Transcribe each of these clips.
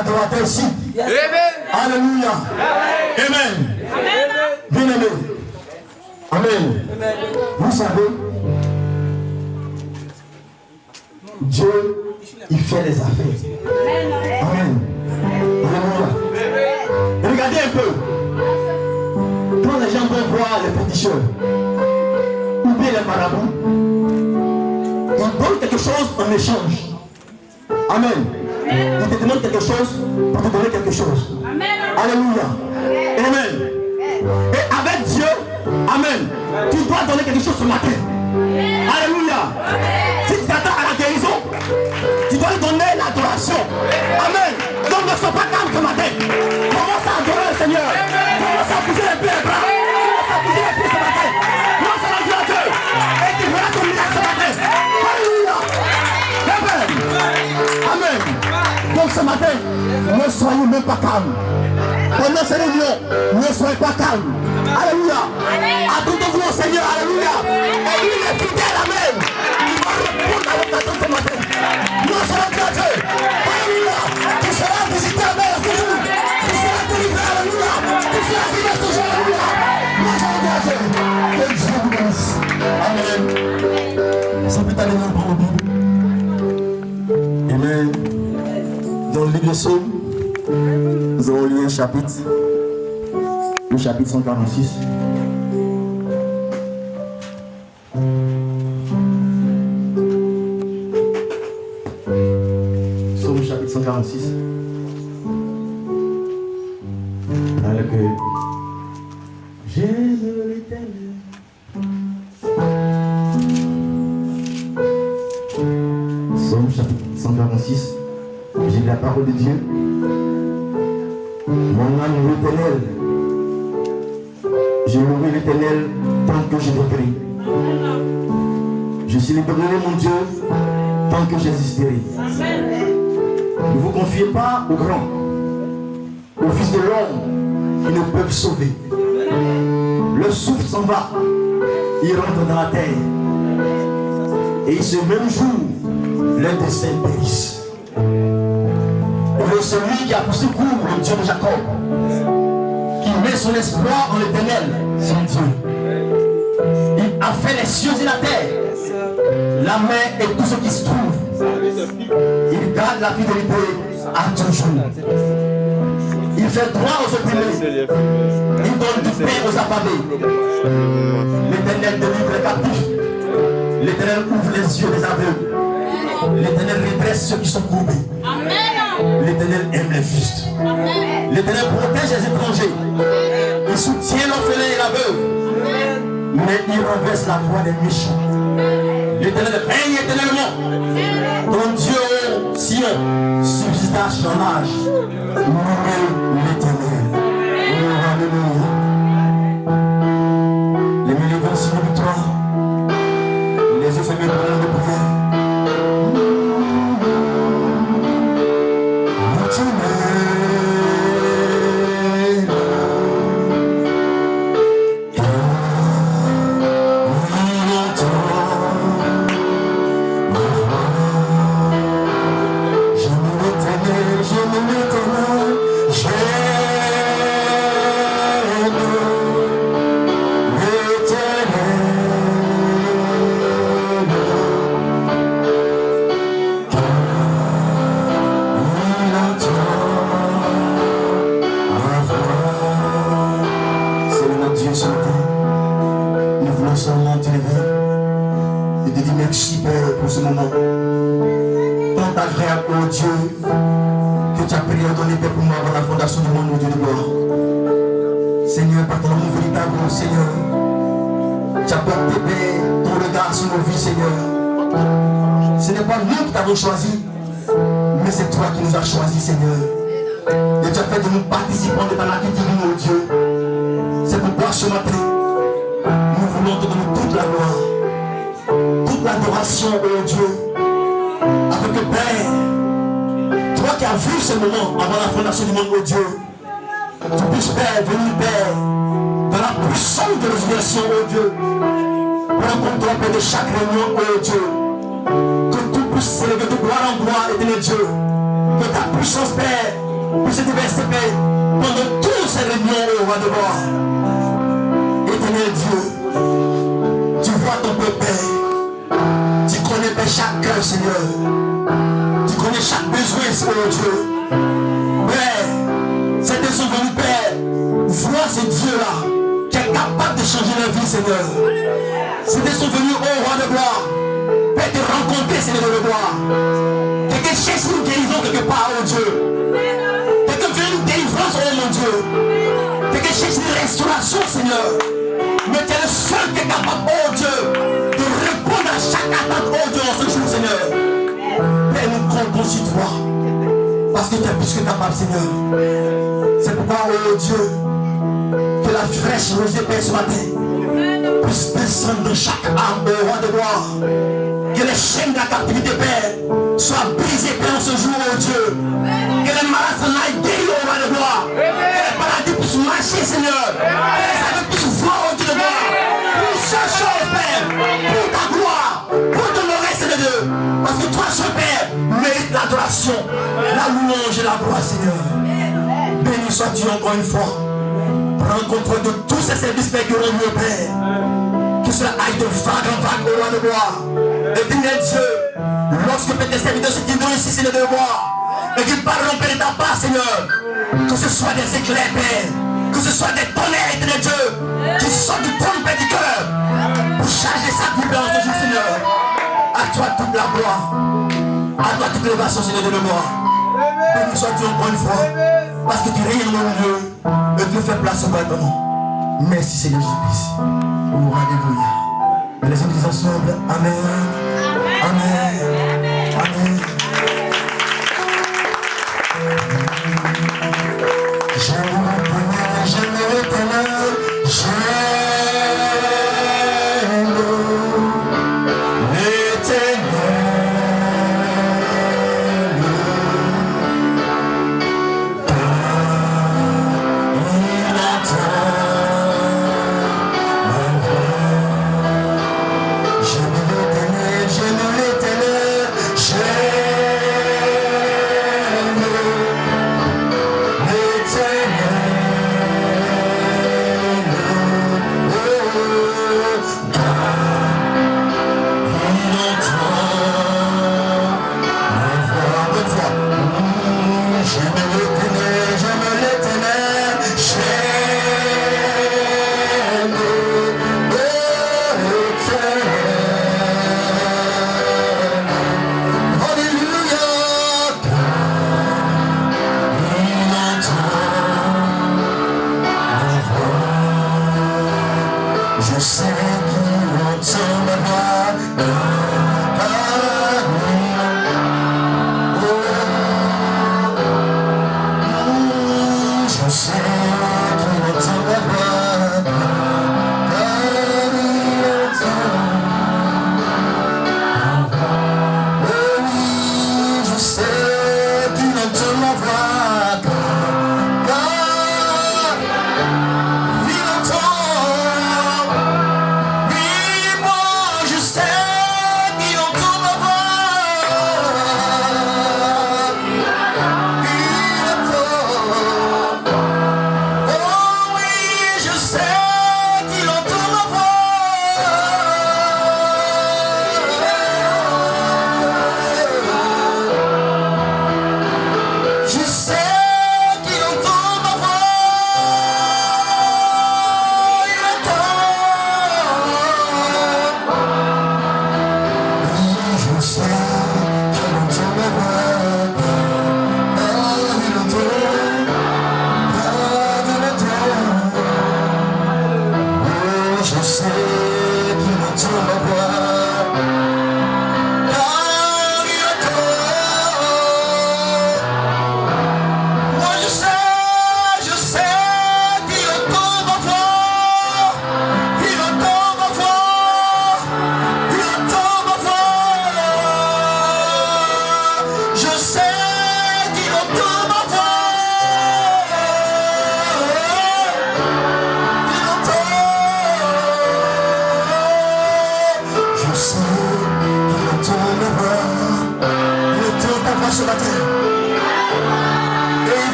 adorateurs ici. Alléluia. Amen. Bien-aimé. Amen. Vous savez, Dieu, il fait les affaires. Amen. Alléluia. Regardez un peu. Quand les gens vont voir les péticheurs, ou bien les marabouts, ils donnent quelque chose en échange. Amen. Ils te demandent quelque chose pour te donner quelque chose. Alléluia. Amen. Et avec Dieu, amen, tu dois donner quelque chose ce matin. Alléluia. Si tu t'attends à la guérison, tu dois lui donner l'adoration. Amen. Donc ne sois pas calme ce matin. Commence à adorer le Seigneur. Commence à bouger les pieds, les bras. Commence à bouger les pieds ce matin. Commence à l'adorer Dieu. Et tu verras ton miracle ce matin. Alléluia. Amen. Amen. Donc ce matin, ne soyez même pas calme. Pendant ces réunions, ne soyez pas calme. Alléluia. Attendez-vous au Seigneur. Alléluia. Et lui, il est fidèle. Amen. Il va répondre à votre attente ce matin. Nous serons Dieu. Alléluia. Tu seras visité avec ce jour. Tu seras délivré. Alléluia. Tu seras guéri ce jour. Alléluia. Nous serons Dieu. Que Dieu vous bénisse. Amen. Ça peut aller dans le bon Bible. Amen. Dans le livre de Psaume, nous avons lu un chapitre, le chapitre 146. Psaume chapitre 146. Dans lequel j'aime l'Éternel. Psaume chapitre 146. J'ai la parole de Dieu. Mon âme l'Éternel. Je louerai l'Éternel tant que je vivrai. Je célébrerai mon Dieu tant que j'existerai. Ne vous confiez pas aux grands, aux fils de l'homme qui ne peuvent sauver. Le souffle s'en va, il rentre dans la terre. Et ce même jour, l'un des saints périssent. Et celui qui a pour secours le Dieu de Jacob, qui met son espoir en l'Éternel, son Dieu. Il a fait les cieux et la terre, la mer et tout ce qui se trouve. Il garde la fidélité à toujours. Il fait droit aux opprimés. Il donne du pain aux affamés. L'Éternel délivre les captifs. L'Éternel ouvre les yeux des aveugles. L'Éternel redresse ceux qui sont courbés. L'Éternel aime les justes. L'Éternel protège les étrangers. Il soutient l'orphelin et la veuve. Mais il renverse la voix des méchants. L'Éternel règne éternellement. Ton Dieu, Sion, subsista dans l'âge. Louez l'Éternel. Alléluia. Les milieux vont sur la victoire. Les yeux fermés pour de prière. Choisi, mais c'est toi qui nous as choisis, Seigneur. Et tu as fait de nous participants de ta nature divine, oh Dieu. C'est pourquoi ce matin, nous voulons te donner toute la gloire, toute l'adoration, oh Dieu. Avec le Père, toi qui as vu ce moment avant la fondation du monde, oh Dieu, tu puisses, Père, venir, Père, dans la puissance de résurrection, oh Dieu, pour rencontrer, Père, de chaque réunion, oh Dieu. S'élever de gloire en gloire, éternel Dieu. Que ta puissance, Père, Pour ce verset, Père, pendant toutes ces réunions, au roi de gloire, éternel Dieu, tu vois ton peuple, Père. Tu connais, Père, chaque cœur, Seigneur. Tu connais chaque besoin, Seigneur Dieu. Père, certains sont venus, Père, voir ce Dieu-là qui est capable de changer leur vie, Seigneur. Certains sont venus au roi de gloire, Père, te rencontrer, Seigneur de gloire. Quelqu'un cherche une guérison quelque part, oh Dieu. Quelqu'un veut une délivrance, oh mon Dieu. Quelqu'un cherche une restauration, Seigneur. Mais tu es le seul qui est capable, oh Dieu, de répondre à chaque attente, oh Dieu, en ce jour, Seigneur. Père, nous comptons sur toi. Parce que tu es plus que capable, Seigneur. C'est pourquoi, oh Dieu, que la fraîche rosée, Père, ce matin, puisse descendre dans chaque âme, oh roi de gloire. Que les chaînes de la captivité, Père, soient brisées, Père, en ce jour, oh Dieu. Que les malades s'en aillent guéris, oh roi de gloire. Que les maladies puissent marcher, Seigneur. Que les aveugles puissent voir, oh Dieu de gloire. Pour chaque chose, Père, pour ta gloire, pour ton oreille, Seigneur Dieu. Parce que toi, ce Père, mérite l'adoration, la louange et la gloire, Seigneur. Béni sois-tu encore une fois. Prends compte de tous ces services, Père, qui auront lieu, Père. Que cela aille de vague en vague, au roi de gloire. Éternel Dieu, lorsque Père, tes serviteurs se tiendront ici, Seigneur de gloire, et qu'ils parleront, Père, de ta part, Seigneur, que ce soit des éclairs, Père, que ce soit des tonnerres, Éternel Dieu, qui sortent du trône, Père, du cœur, pour charger sa vie, Père, en ce jour, Seigneur. À toi toute la gloire, à toi toute l'élévation, Seigneur de gloire. Béni sois-tu encore une fois, parce que tu règnes dans nos lieux, et tu fais place au ton nom. Merci, Seigneur Jésus-Christ. Oh, alléluia. Et les gens disent ensemble, Amen. Amen. Amen. J'aime l'éternel, j'aime l'éternel,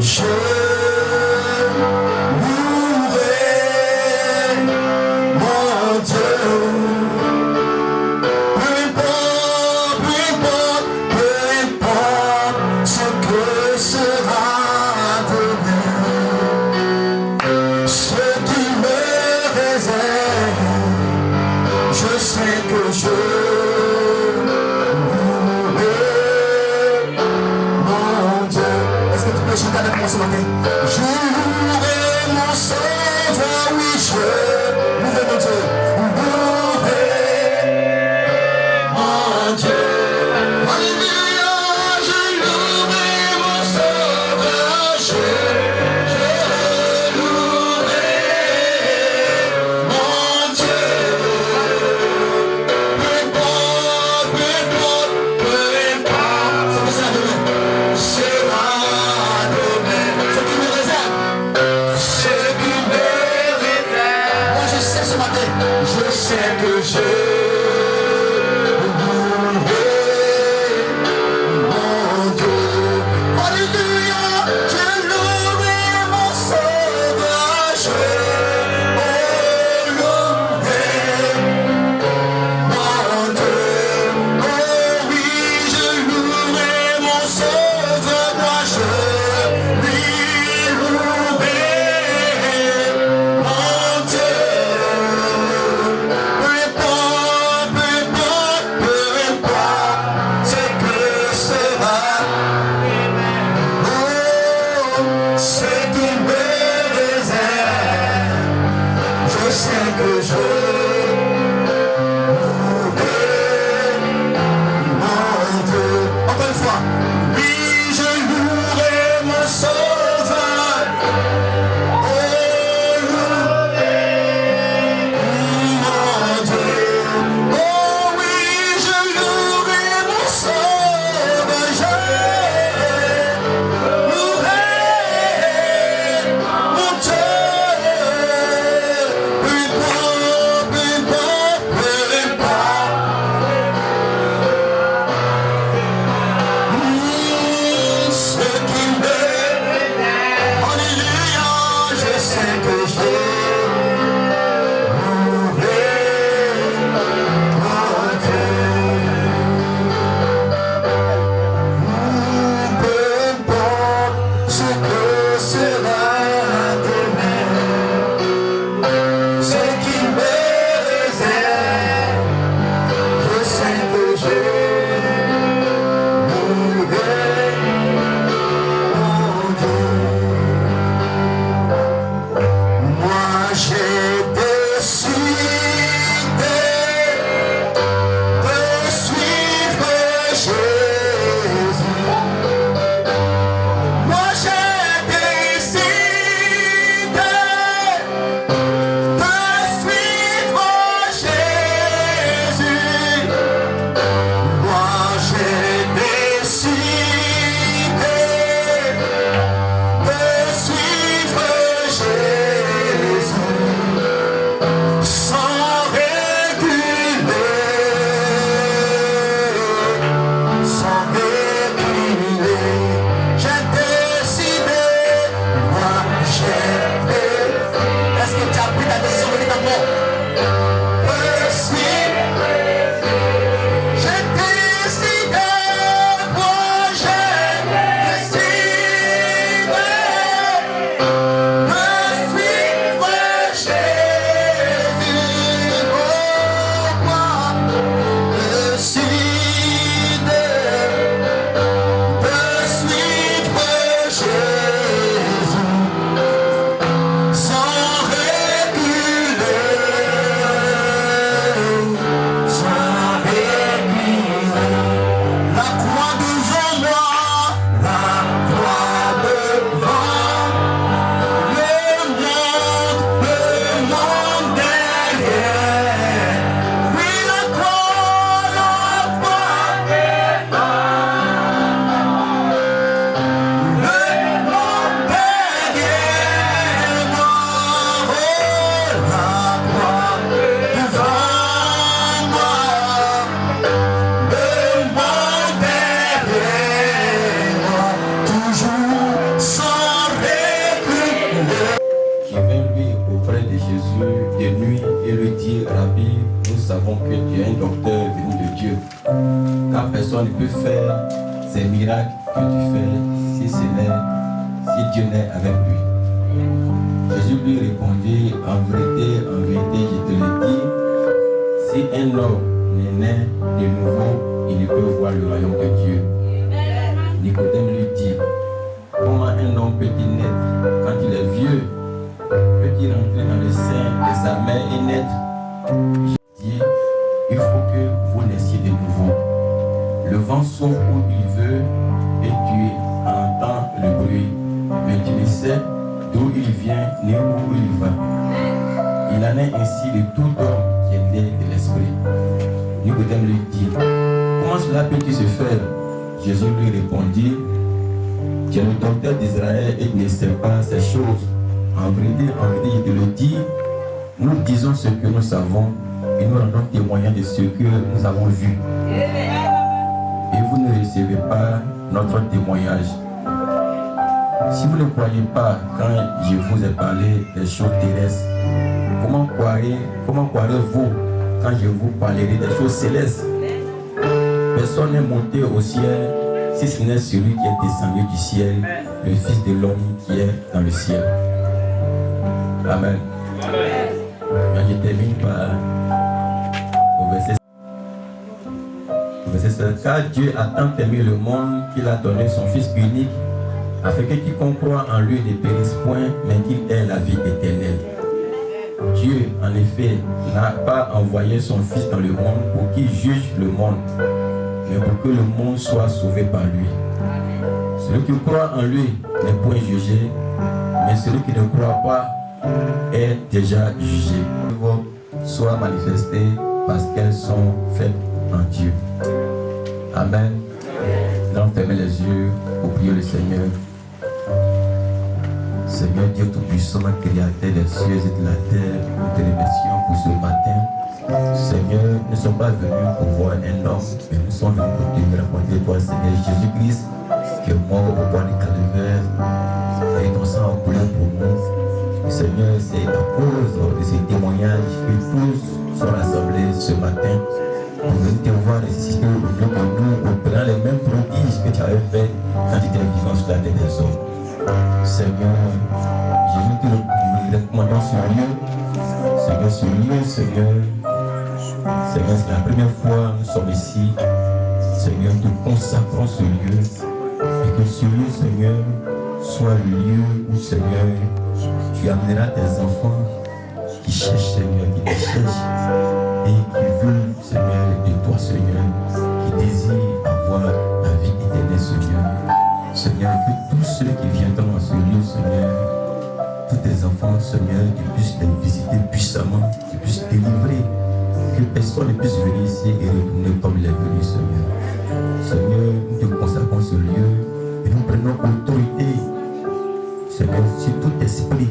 Sera demain. aujourd'hui, nous savons que tu es un docteur venu de Dieu. Car personne ne peut faire ces miracles que tu fais si Dieu n'est avec lui. Jésus lui répondit, en vérité, je te le dis, si un homme n'est né de nouveau, il ne peut voir le royaume de Dieu. Nicodème lui dit, comment un homme peut-il naître quand il est vieux? Peut-il entrer dans le sein de sa mère et naître? Jésus dit, il faut que vous naissiez de nouveau. Le vent souffle où il veut et tu entends le bruit, mais tu ne sais d'où il vient ni où il va. Il en est ainsi de tout homme qui est né de l'esprit. Nicodème lui dit, comment cela peut-il se faire? Jésus lui répondit, tu es le docteur d'Israël et tu ne sais pas ces choses. En vérité, je te le dis, nous disons ce que nous savons et nous rendons témoignage de ce que nous avons vu. Et vous ne recevez pas notre témoignage. Si vous ne croyez pas quand je vous ai parlé des choses terrestres, comment croirez-vous quand je vous parlerai des choses célestes? Personne n'est monté au ciel si ce n'est celui qui est descendu du ciel, le Fils de l'homme qui est dans le ciel. Amen. Je termine par au verset 7. Car Dieu a tant aimé le monde qu'il a donné son Fils unique, afin que quiconque croit en lui ne périsse point, mais qu'il ait la vie éternelle. Dieu, en effet, n'a pas envoyé son Fils dans le monde pour qu'il juge le monde, mais pour que le monde soit sauvé par lui. Celui qui croit en lui n'est point jugé, mais celui qui ne croit pas est déjà jugé. Soit manifestées parce qu'elles sont faites en Dieu. Amen. Donc fermez les yeux pour prier le Seigneur. Seigneur Dieu Tout-Puissant, Créateur des cieux et de la terre, nous te remercions pour ce matin. Seigneur, nous ne sommes pas venus pour voir un homme, mais nous sommes venus pour te raconter toi, Seigneur Jésus-Christ, qui est mort au bois du calvaire et ton sang a coulé pour nous. Seigneur, c'est à cause de ces témoignages que tous sont rassemblés ce matin pour venir te voir ressusciter au milieu de nous, opérant les mêmes prodiges que tu avais fait quand tu étais vivant sur la terre des hommes. Seigneur, Jésus, te le recommandons ce lieu. Seigneur, ce lieu, Seigneur, c'est la première fois que nous sommes ici. Seigneur, nous te consacrons ce lieu et que ce lieu, Seigneur, soit le lieu où, Seigneur, tu amèneras tes enfants qui cherchent, Seigneur, qui te cherchent et qui veulent, Seigneur, de toi, Seigneur, qui désirent avoir la vie éternelle, Seigneur. Seigneur, que tous ceux qui viendront dans ce lieu, Seigneur, tous tes enfants, Seigneur, tu puisses les visiter puissamment, tu puisses délivrer, que personne ne puisse venir ici et retourner comme il est venu, Seigneur. Seigneur, nous te consacrons ce lieu et nous prenons autorité, Seigneur, sur tout esprit,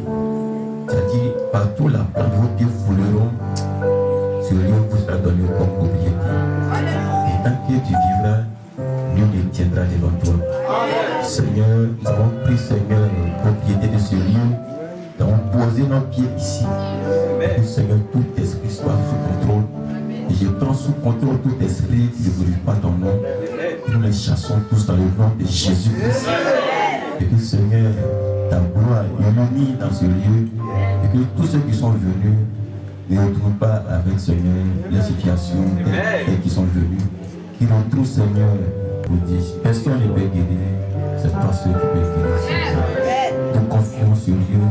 c'est-à-dire partout la plante de vos pieds fouleront, ce lieu vous sera donné comme propriété. Et tant que tu vivras, nul ne tiendra devant toi. Seigneur, nous avons pris, Seigneur, propriété de ce lieu, nous avons posé nos pieds ici. Que, Seigneur, tout esprit soit sous contrôle. Et je prends sous contrôle tout esprit qui ne glorifie pas ton nom. Et nous les chassons tous dans le nom de Jésus-Christ. Et que, Seigneur, ta gloire illumine dans ce lieu. Et que tous ceux qui sont venus ne retrouvent pas avec, Seigneur, les situations telles qui sont venus. Qu'ils retrouvent, Seigneur, prodige. Personne ne peut guérir. C'est toi seul qui peut guérir, Seigneur. Nous confions ce lieu.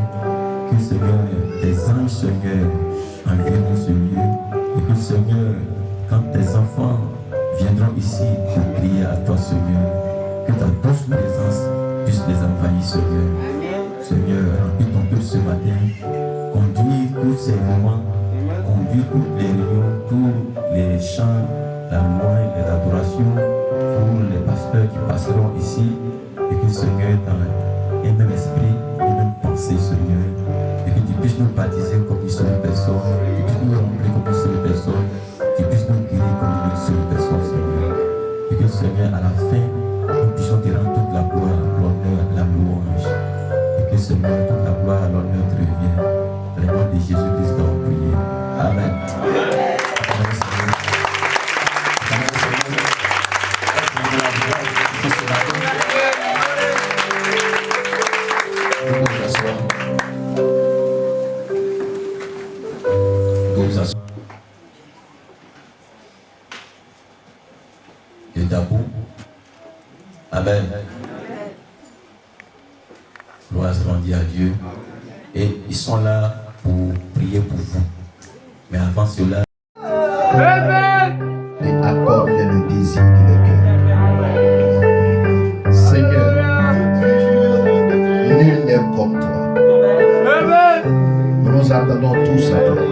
Que, Seigneur, tes anges, Seigneur, environneront ce lieu. Et que, Seigneur, quand tes enfants viendront ici pour prier à toi, Seigneur, que ta douce présence puisse les envahir, Seigneur. Seigneur, remplis ton peuple ce matin. Conduis tous ces moments. Conduis toutes les réunions, tous les chants, la louange, les adorations, pour les pasteurs qui passeront ici. Et que, Seigneur, dans un même esprit, une même pensée, Seigneur, et que tu puisses nous baptiser comme une seule personne, tu puisses nous remplir comme une seule personne, tu puisses nous guérir comme une seule personne, Seigneur. Et que, Seigneur, à la fin, nous puissions te rendre toute la gloire, l'honneur, la louange. Et que, Seigneur, toute la gloire, l'honneur te revienne. Dans le nom de Jésus-Christ, nous prions. Amen. gloire soit rendue à Dieu. Et ils sont là pour prier pour vous. Mais avant cela, et accorde-les le désir de leur cœur. Seigneur, nul n'est comme toi. Nous nous attendons tous à toi.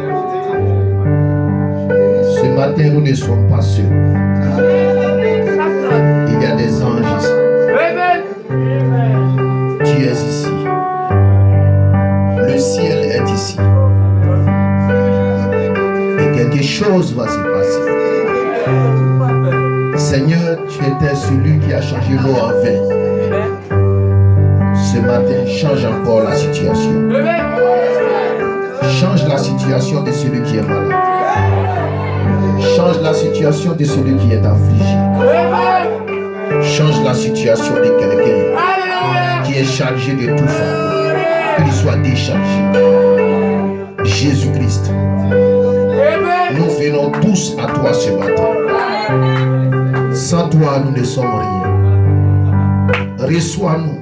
Ce matin, nous ne sommes pas seuls. Il y a des anges ici. Tu es ici. Le ciel est ici. Et quelque chose va se passer. Seigneur, tu étais celui qui a changé l'eau en vin. Ce matin, change encore la situation. Change la situation de celui qui est malade. Change la situation de celui qui est affligé. Change la situation de quelqu'un qui est chargé de tout fardeau. Qu'il soit déchargé. Jésus-Christ, nous venons tous à toi ce matin. Sans toi, nous ne sommes rien. Reçois-nous.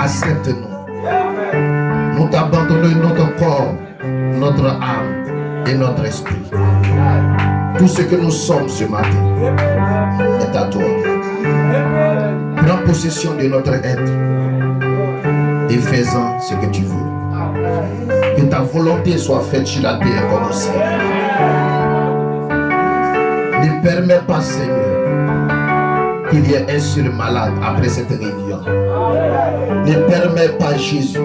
Accepte-nous. Nous t'abandonnons notre corps, notre âme et notre esprit. Tout ce que nous sommes ce matin est à toi. Prends possession de notre être et fais-en ce que tu veux. Que ta volonté soit faite sur la terre comme au ciel. Ne permets pas, Seigneur, qu'il y ait un seul malade après cette réunion. Ne permets pas, Jésus,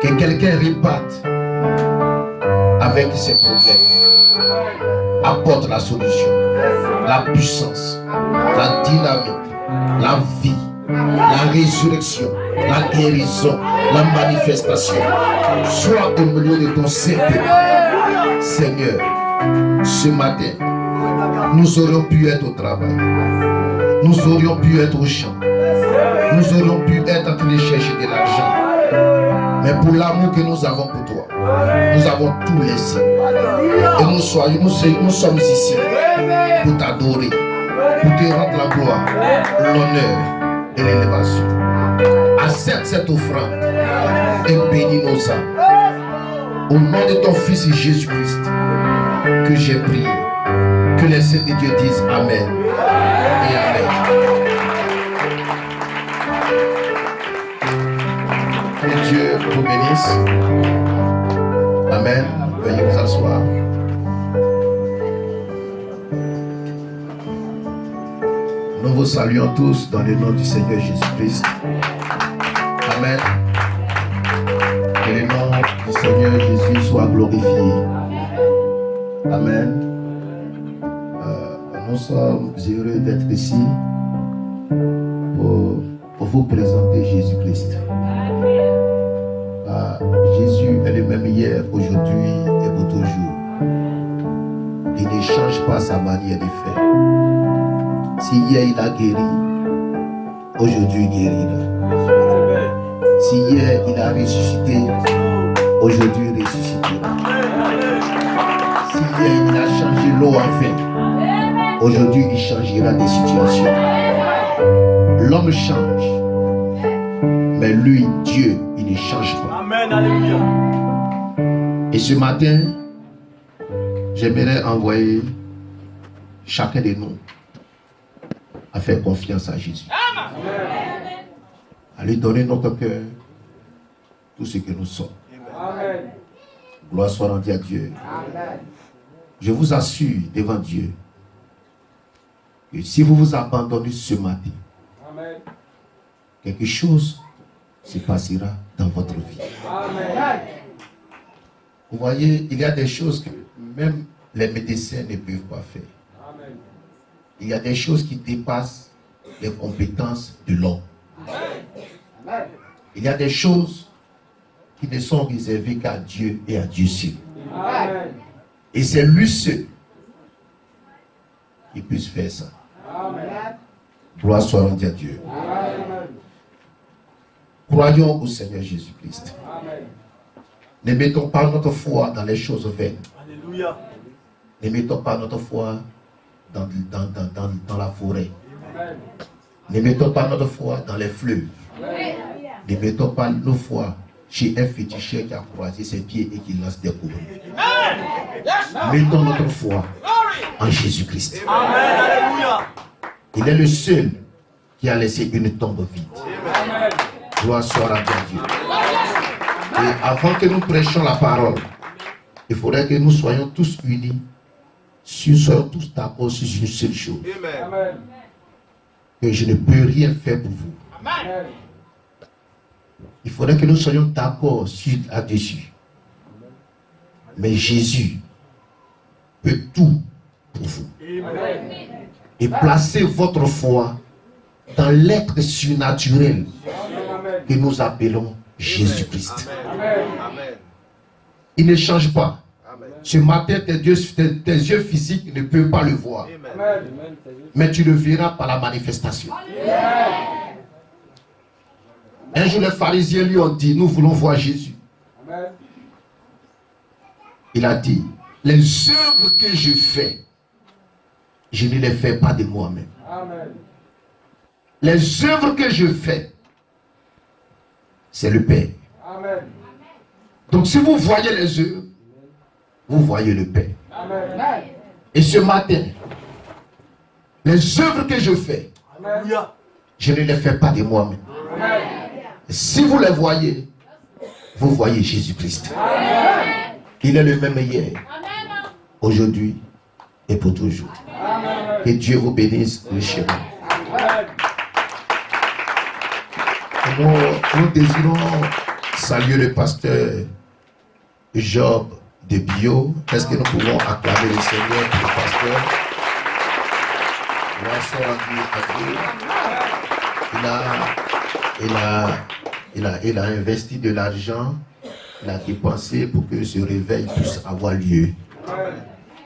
que quelqu'un reparte avec ses problèmes. Apporte la solution, la puissance, la dynamique, la vie, la résurrection, la guérison, la manifestation. Sois au milieu de ton Saint-Peuple. Seigneur, ce matin, nous aurions pu être au travail. Nous aurions pu être au champ. Nous aurions pu être en train de chercher de l'argent. Mais pour l'amour que nous avons pour toi, nous avons tout laissé. Et nous sommes ici pour t'adorer, pour te rendre la gloire, l'honneur et l'élévation. Accepte cette offrande et bénis nos âmes. Au nom de ton Fils Jésus-Christ, que j'ai prié. Que les saints de Dieu disent Amen et Amen. Que Dieu vous bénisse. Amen. Veuillez vous asseoir. Nous vous saluons tous dans le nom du Seigneur Jésus-Christ. Amen. Que le nom du Seigneur Jésus soit glorifié. Amen. Nous sommes heureux d'être ici pour vous présenter Jésus-Christ. Jésus est le même hier, aujourd'hui et pour toujours. Il ne change pas sa manière de faire. Si hier il a guéri, aujourd'hui il guérira. Si hier il a ressuscité, aujourd'hui il ressuscitera. Si hier il a changé l'eau en vin, aujourd'hui il changera des situations. L'homme change, mais lui, Dieu, il ne change pas. Amen, alléluia. Et ce matin, j'aimerais envoyer chacun de nous à faire confiance à Jésus. Amen. À lui donner notre cœur, tout ce que nous sommes. Amen. Gloire soit rendue à Dieu. Amen. Je vous assure devant Dieu que si vous vous abandonnez ce matin, Amen. quelque chose se passera dans votre vie. Amen. Vous voyez, il y a des choses que même les médecins ne peuvent pas faire. Amen. Il y a des choses qui dépassent les compétences de l'homme. Amen. Il y a des choses qui ne sont réservées qu'à Dieu et à Dieu seul. Amen. Et c'est lui seul qui puisse faire ça. Amen. Gloire soit rendue à Dieu. Amen. Croyons au Seigneur Jésus-Christ. Amen. Ne mettons pas notre foi dans les choses vaines. Alléluia. Ne mettons pas notre foi dans la forêt. Amen. Ne mettons pas notre foi dans les fleuves. Ne mettons pas nos foi chez un féticheur qui a croisé ses pieds et qui lance des coups. Mettons notre foi en Jésus-Christ. Il est le seul qui a laissé une tombe vide. Gloire soit à Dieu. Et avant que nous prêchions la parole, il faudrait que nous soyons tous unis, soyons tous d'accord sur une seule chose. Que je ne peux rien faire pour vous. Il faudrait que nous soyons d'accord là-dessus. Mais Jésus peut tout pour vous. Et placez votre foi dans l'être surnaturel que nous appelons Jésus-Christ. Il ne change pas. Ce matin, tes yeux physiques ne peuvent pas le voir. Mais tu le verras par la manifestation. Un jour, les pharisiens lui ont dit, nous voulons voir Jésus. Il a dit, les œuvres que je fais, je ne les fais pas de moi-même. Les œuvres que je fais, c'est le Père. Donc si vous voyez les œuvres, vous voyez le Père. Et ce matin, les œuvres que je fais, je ne les fais pas de moi-même. Si vous les voyez, vous voyez Jésus-Christ. Il est le même hier, aujourd'hui et pour toujours. Que Dieu vous bénisse richement. Nous désirons saluer le pasteur Job de Bio. Est-ce que nous pouvons acclamer le Seigneur pour le pasteur? Gloire soit à Dieu. Il a investi de l'argent, il a dépensé pour que ce réveil puisse avoir lieu.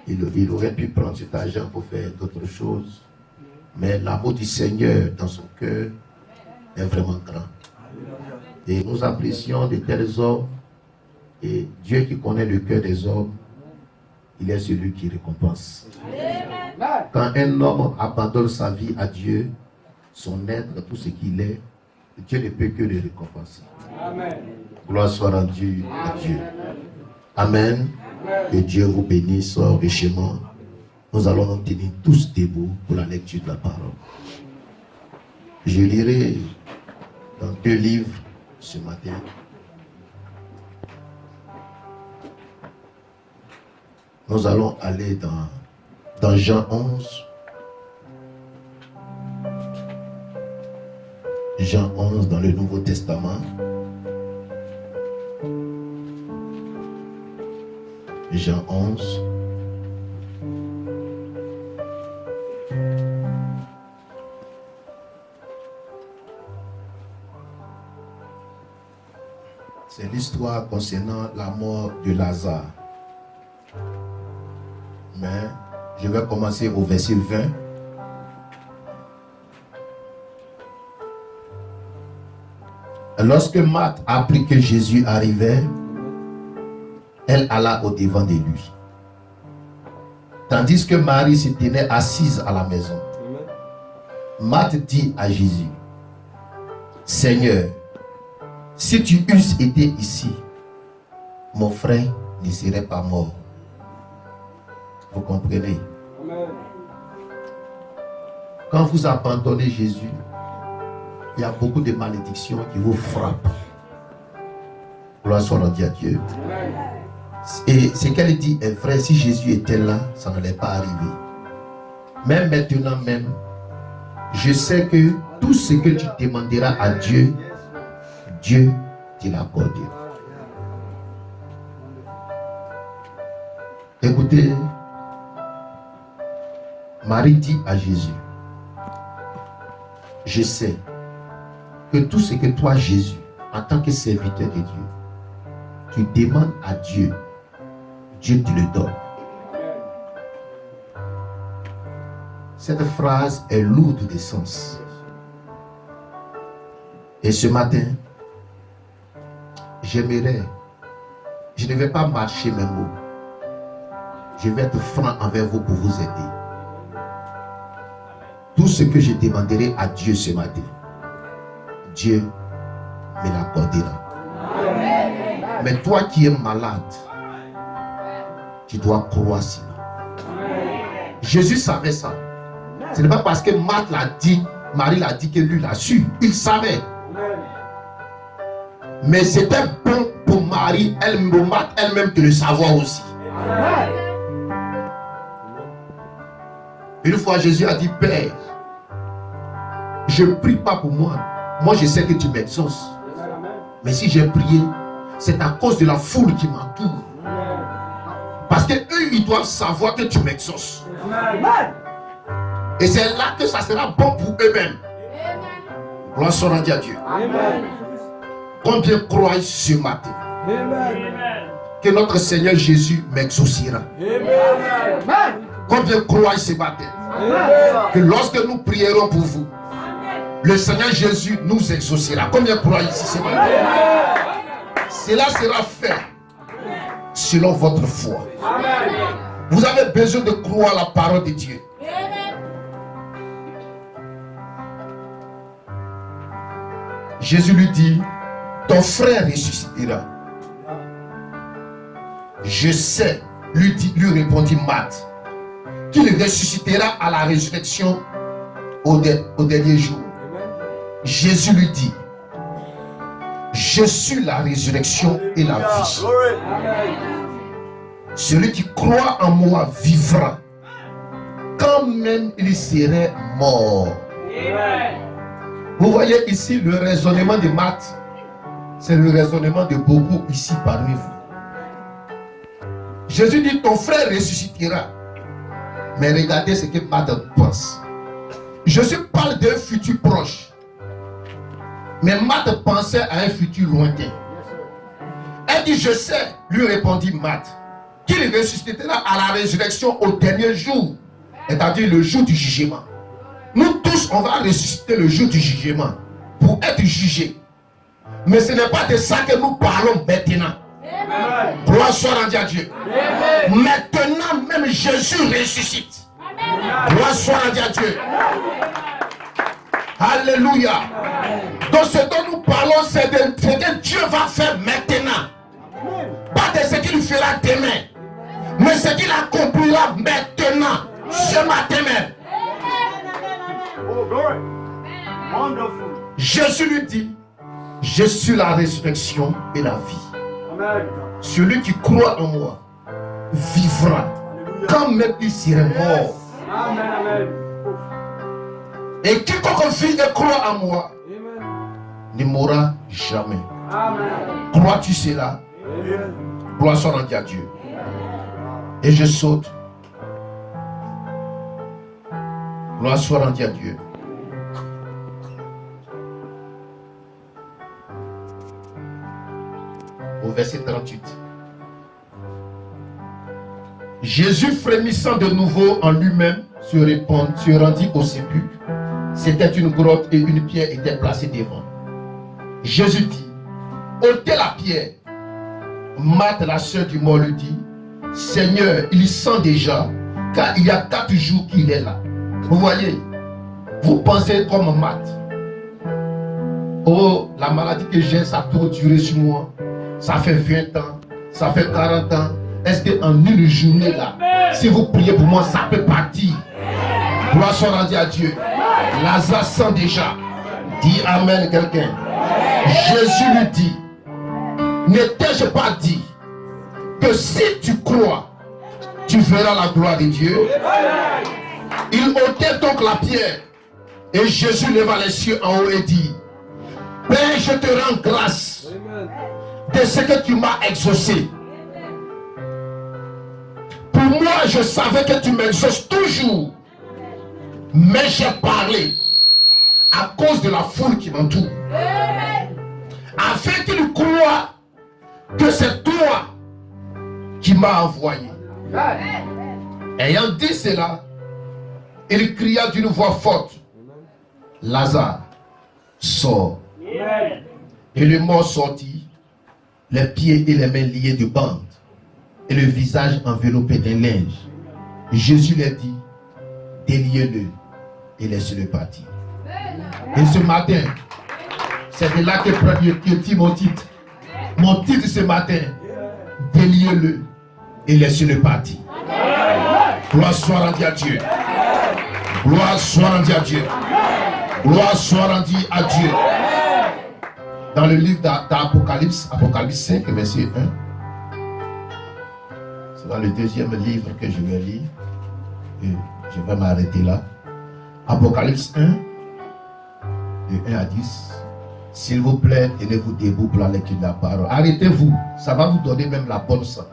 Il aurait pu prendre cet argent pour faire d'autres choses, mais l'amour du Seigneur dans son cœur est vraiment grand. Et nous apprécions de tels hommes, et Dieu qui connaît le cœur des hommes, il est celui qui récompense. Quand un homme abandonne sa vie à Dieu, son être, tout ce qu'il est, Dieu ne peut que le récompenser. Gloire soit rendue à Dieu. Amen. Que Dieu vous bénisse richement. Nous allons nous tenir tous debout pour la lecture de la parole. Je lirai dans 2 livres ce matin. Nous allons aller dans Jean 11. Jean 11 dans le Nouveau Testament. Jean 11. C'est l'histoire concernant la mort de Lazare. Mais je vais commencer au verset 20. Lorsque Marthe apprit que Jésus arrivait, elle alla au-devant de lui. Tandis que Marie se tenait assise à la maison. Marthe dit à Jésus, Seigneur, si tu eusses été ici, mon frère ne serait pas mort. Vous comprenez? Quand vous abandonnez Jésus, il y a beaucoup de malédictions qui vous frappent. Gloire soit rendue à Dieu. Et ce qu'elle dit est vrai, si Jésus était là, ça n'allait pas arriver. Même maintenant même, je sais que tout ce que tu demanderas à Dieu, Dieu te l'accordera. Écoutez, Marie dit à Jésus, je sais que tout ce que toi, Jésus, en tant que serviteur de Dieu, tu demandes à Dieu, Dieu te le donne. Cette phrase est lourde de sens. Et ce matin, j'aimerais, je ne vais pas marcher mes mots. Je vais être franc envers vous pour vous aider. tout ce que je demanderai à Dieu ce matin, Dieu me l'accordera. Mais toi qui es malade, tu dois croire cela. Jésus savait ça. Ce n'est pas parce que Marthe l'a dit, Marie l'a dit que lui l'a su. Il savait. Mais c'était bon pour Marie, Marthe elle-même de le savoir aussi. Une fois Jésus a dit, Père, je ne prie pas pour moi. Moi je sais que tu m'exauces. Mais si j'ai prié, c'est à cause de la foule qui m'entoure. Parce que eux, ils doivent savoir que tu m'exauces. Et c'est là que ça sera bon pour eux-mêmes. Gloire soit rendue à Dieu. Combien croient ce matin que notre Seigneur Jésus m'exaucera? Combien croient ce matin que lorsque nous prierons pour vous, le Seigneur Jésus nous exaucera? Combien croient ici ce matin? Cela sera fait selon votre foi. Vous avez besoin de croire la parole de Dieu. Jésus lui dit, ton frère ressuscitera. Je sais, lui répondit Marthe, qu'il ressuscitera à la résurrection au dernier jour. Jésus lui dit, je suis la résurrection et la vie. Celui qui croit en moi vivra, quand même il serait mort. Vous voyez ici le raisonnement de Marthe, c'est le raisonnement de beaucoup ici parmi vous. Jésus dit, ton frère ressuscitera. Mais regardez ce que Marthe pense. Jésus parle d'un futur proche. Mais Marthe pensait à un futur lointain. Elle dit, je sais, lui répondit Marthe, qu'il ressuscitera à la résurrection au dernier jour, c'est-à-dire le jour du jugement. Nous tous, on va ressusciter le jour du jugement pour être jugés. Mais ce n'est pas de ça que nous parlons maintenant. Gloire soit rendue à Dieu. Maintenant même Jésus ressuscite. Gloire soit rendue à Dieu. Alléluia. Donc ce dont nous parlons, c'est de ce que Dieu va faire maintenant. Pas de ce qu'il fera demain, mais ce qu'il accomplira maintenant, ce matin même. Jésus lui dit, je suis la résurrection et la vie. Celui qui croit en moi vivra, quand même il serait mort. Et quiconque vit et croit en moi ne mourra jamais. Crois-tu cela? Gloire soit rendue à Dieu. Et je saute. Gloire soit rendue à Dieu. Au verset 38. Jésus, frémissant de nouveau en lui-même, se rendit au sépulcre. C'était une grotte et une pierre était placée devant. Jésus dit, ôtez la pierre. Marthe, la sœur du mort, lui dit, Seigneur, il sent déjà, car il y a 4 jours qu'il est là. Vous voyez, vous pensez comme Marthe. Oh, la maladie que j'ai, ça a trop duré sur moi. Ça fait 20 ans, ça fait 40 ans. Est-ce qu'en une journée là, si vous priez pour moi, ça peut partir? Gloire soit rendue à Dieu. Lazare sent déjà. Dis Amen quelqu'un. Jésus lui dit, ne t'ai-je pas dit que si tu crois, tu verras la gloire de Dieu? Il ôtait donc la pierre. Et Jésus leva les cieux en haut et dit, Père, je te rends grâce de ce que tu m'as exaucé. Pour moi, je savais que tu m'exauces toujours. Mais j'ai parlé à cause de la foule qui m'entoure. Afin qu'il croie que c'est toi qui m'as envoyé. Ayant dit cela, il cria d'une voix forte, Lazare, sors. Et le mort sortit, les pieds et les mains liés de bandes, et le visage enveloppé d'un linge. Jésus leur dit, déliez-le il est sur le parti. Et ce matin, c'est de là que dit mon titre. Mon titre ce matin, déliez-le, il est sur le parti. Gloire soit rendue à Dieu. Gloire soit rendue à Dieu. Gloire soit rendue à Dieu. Dans le livre d'Apocalypse, Apocalypse 5, verset 1. C'est dans le deuxième livre que je vais lire. Et je vais m'arrêter là. Apocalypse 1, de 1 à 10. S'il vous plaît, tenez-vous debout pour la lecture de la parole. Arrêtez-vous, ça va vous donner même la bonne santé.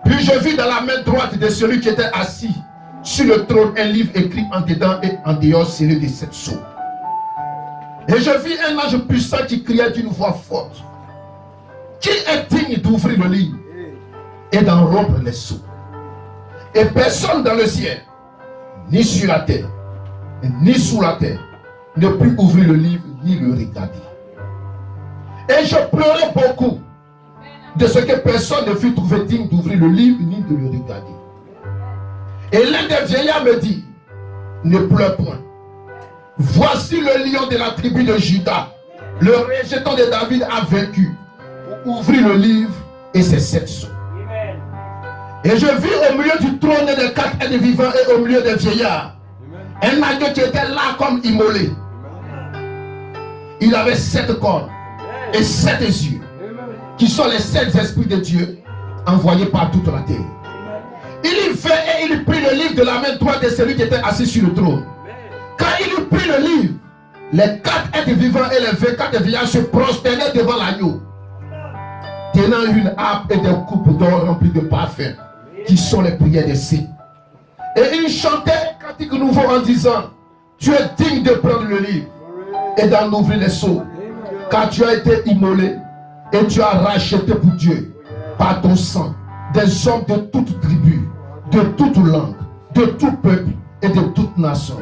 Puis je vis dans la main droite de celui qui était assis sur le trône un livre écrit en dedans et en dehors scellé de 7 sceaux. Et je vis un ange puissant qui criait d'une voix forte. Qui est digne d'ouvrir le livre et d'en rompre les sceaux? Et personne dans le ciel, ni sur la terre, ni sous la terre, ne put ouvrir le livre ni le regarder. Et je pleurais beaucoup de ce que personne ne fut trouvé digne d'ouvrir le livre ni de le regarder. Et l'un des vieillards me dit, ne pleure point. Voici le lion de la tribu de Juda, le rejeton de David a vaincu pour ouvrir le livre et ses 7 sceaux. Et je vis au milieu du trône des 4 êtres vivants et au milieu des vieillards un agneau qui était là comme immolé. Il avait 7 cornes et 7 yeux, qui sont les 7 esprits de Dieu envoyés par toute la terre. Il y vint et il prit le livre de la main droite de celui qui était assis sur le trône. Quand il eut pris le livre, les 4 êtres vivants et les 24 vieillards se prosternaient devant l'agneau, tenant une harpe et des coupes d'or remplies de parfums, qui sont les prières des saints. Et ils chantaient un cantique nouveau en disant, tu es digne de prendre le livre et d'en ouvrir les sceaux, car tu as été immolé et tu as racheté pour Dieu par ton sang des hommes de toute tribu, de toute langue, de tout peuple et de toute nation.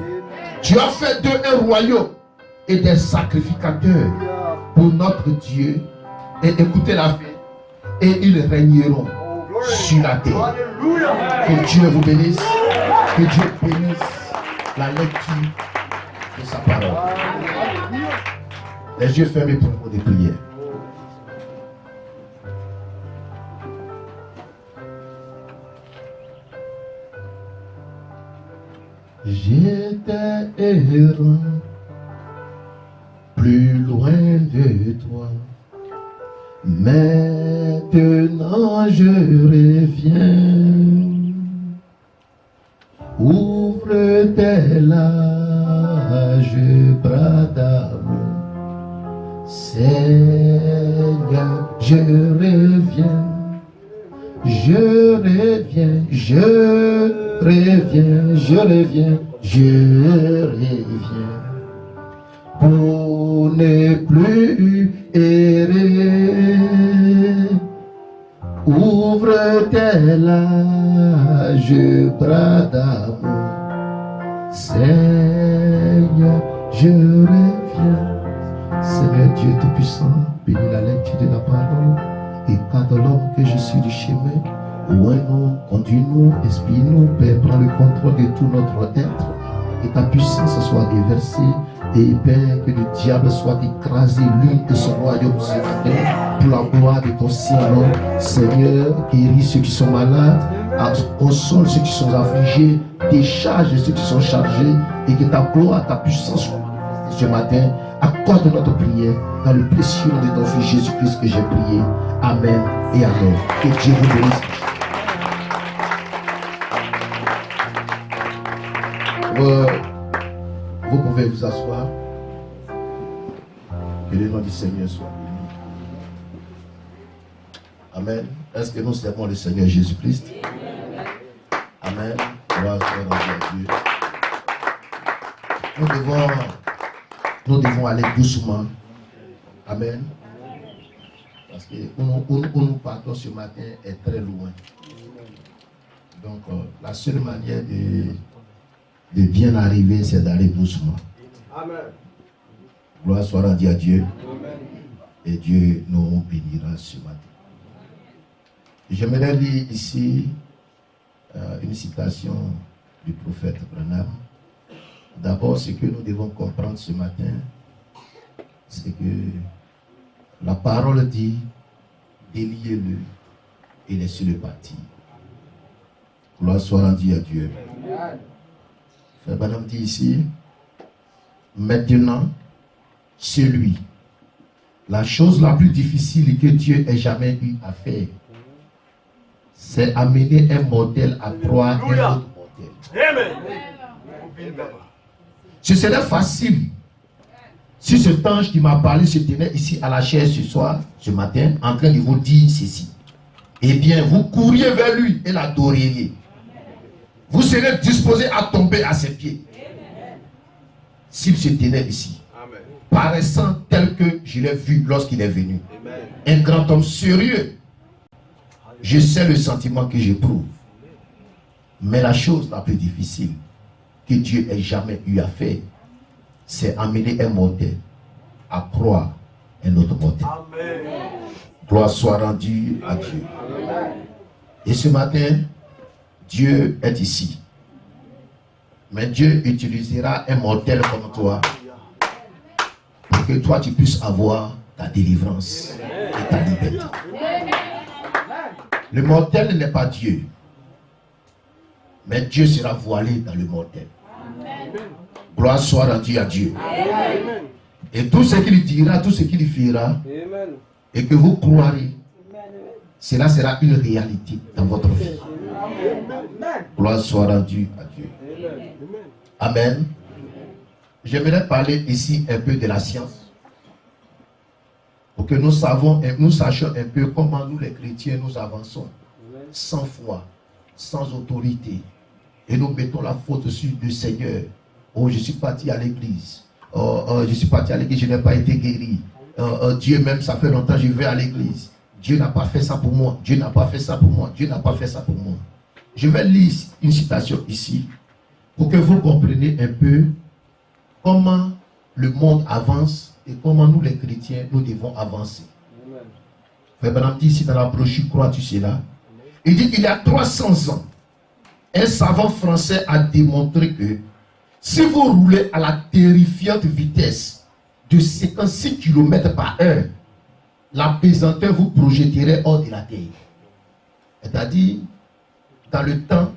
Tu as fait d'eux un royaume et des sacrificateurs pour notre Dieu. Et écoutez la vie, et ils régneront sur la terre. Que Dieu vous bénisse, que Dieu bénisse la lecture de sa parole. Les yeux fermés pour le mot de prière. J'étais errant, plus loin de toi. Maintenant je reviens. Ouvre tes larges bras d'amour. Seigneur, je reviens. Je reviens, je reviens, je reviens, je reviens, pour ne plus errer. Ouvre tes larges bras d'amour. Seigneur, je reviens. Seigneur Dieu Tout-Puissant, bénis la lecture de la parole. Et cadre l'homme que je suis du chemin, ouin-nous, conduis-nous, inspire-nous, Père, prends le contrôle de tout notre être, que ta puissance soit déversée, et Père, que le diable soit écrasé, lui et son royaume sur la terre, pour la gloire de ton Saint-Nom. Seigneur, guéris ceux qui sont malades, console ceux qui sont affligés, décharge ceux qui sont chargés, et que ta gloire, ta puissance soit manifestée ce matin. Accorde notre prière dans le précieux nom de ton Fils Jésus-Christ que j'ai prié. Amen et Amen. Que Dieu vous bénisse. Vous pouvez vous asseoir. Que le nom du Seigneur soit béni. Amen. Est-ce que nous servons le Seigneur Jésus-Christ? Amen. Gloire soit à Dieu. Nous devons aller doucement. Amen. Parce que où nous partons ce matin est très loin. Donc, la seule manière de bien arriver, c'est d'aller doucement. Amen. Gloire soit rendue à Dieu. Amen. Et Dieu nous bénira ce matin. J'aimerais lire ici une citation du prophète Branham. D'abord, ce que nous devons comprendre ce matin, c'est que la parole dit, déliez-le et laissez-le partir. Gloire soit rendue à Dieu. Frère Branham dit ici, maintenant, c'est lui. La chose la plus difficile que Dieu ait jamais eu à faire, c'est amener un modèle à croire un autre modèle. Ce serait facile si cet ange qui m'a parlé se tenait ici à la chaise ce soir, ce matin, en train de vous dire ceci. Eh bien, vous courriez vers lui et l'adoreriez. Vous serez disposé à tomber à ses pieds. S'il se tenait ici, paraissant tel que je l'ai vu lorsqu'il est venu. Un grand homme sérieux. Je sais le sentiment que j'éprouve. Mais la chose la plus difficile que Dieu ait jamais eu à faire, c'est amener un modèle à croire un autre modèle. Gloire soit rendue à Dieu. Et ce matin, Dieu est ici. Mais Dieu utilisera un modèle comme toi pour que toi tu puisses avoir ta délivrance et ta liberté. Le modèle n'est pas Dieu. Mais Dieu sera voilé dans le modèle. Gloire soit rendue à Dieu. Et tout ce qu'il dira, tout ce qu'il fera, et que vous croirez, cela sera une réalité dans votre vie. Gloire soit rendue à Dieu. Amen. J'aimerais parler ici un peu de la science. Pour que nous sachions un peu comment nous les chrétiens nous avançons. Sans foi, sans autorité. Et nous mettons la faute sur le Seigneur. Oh, je suis parti à l'église. Je suis parti à l'église, je n'ai pas été guéri. Dieu même, ça fait longtemps que je vais à l'église. Dieu n'a pas fait ça pour moi. Dieu n'a pas fait ça pour moi. Dieu n'a pas fait ça pour moi. Je vais lire une citation ici pour que vous compreniez un peu comment le monde avance et comment nous les chrétiens, nous devons avancer. Frère Branham dit ici dans la brochure, crois-tu cela? Il dit qu'il y a 300 ans, un savant français a démontré que si vous roulez à la terrifiante vitesse de 56 km par heure, la pesanteur vous projetterait hors de la terre. C'est-à-dire, dans le temps,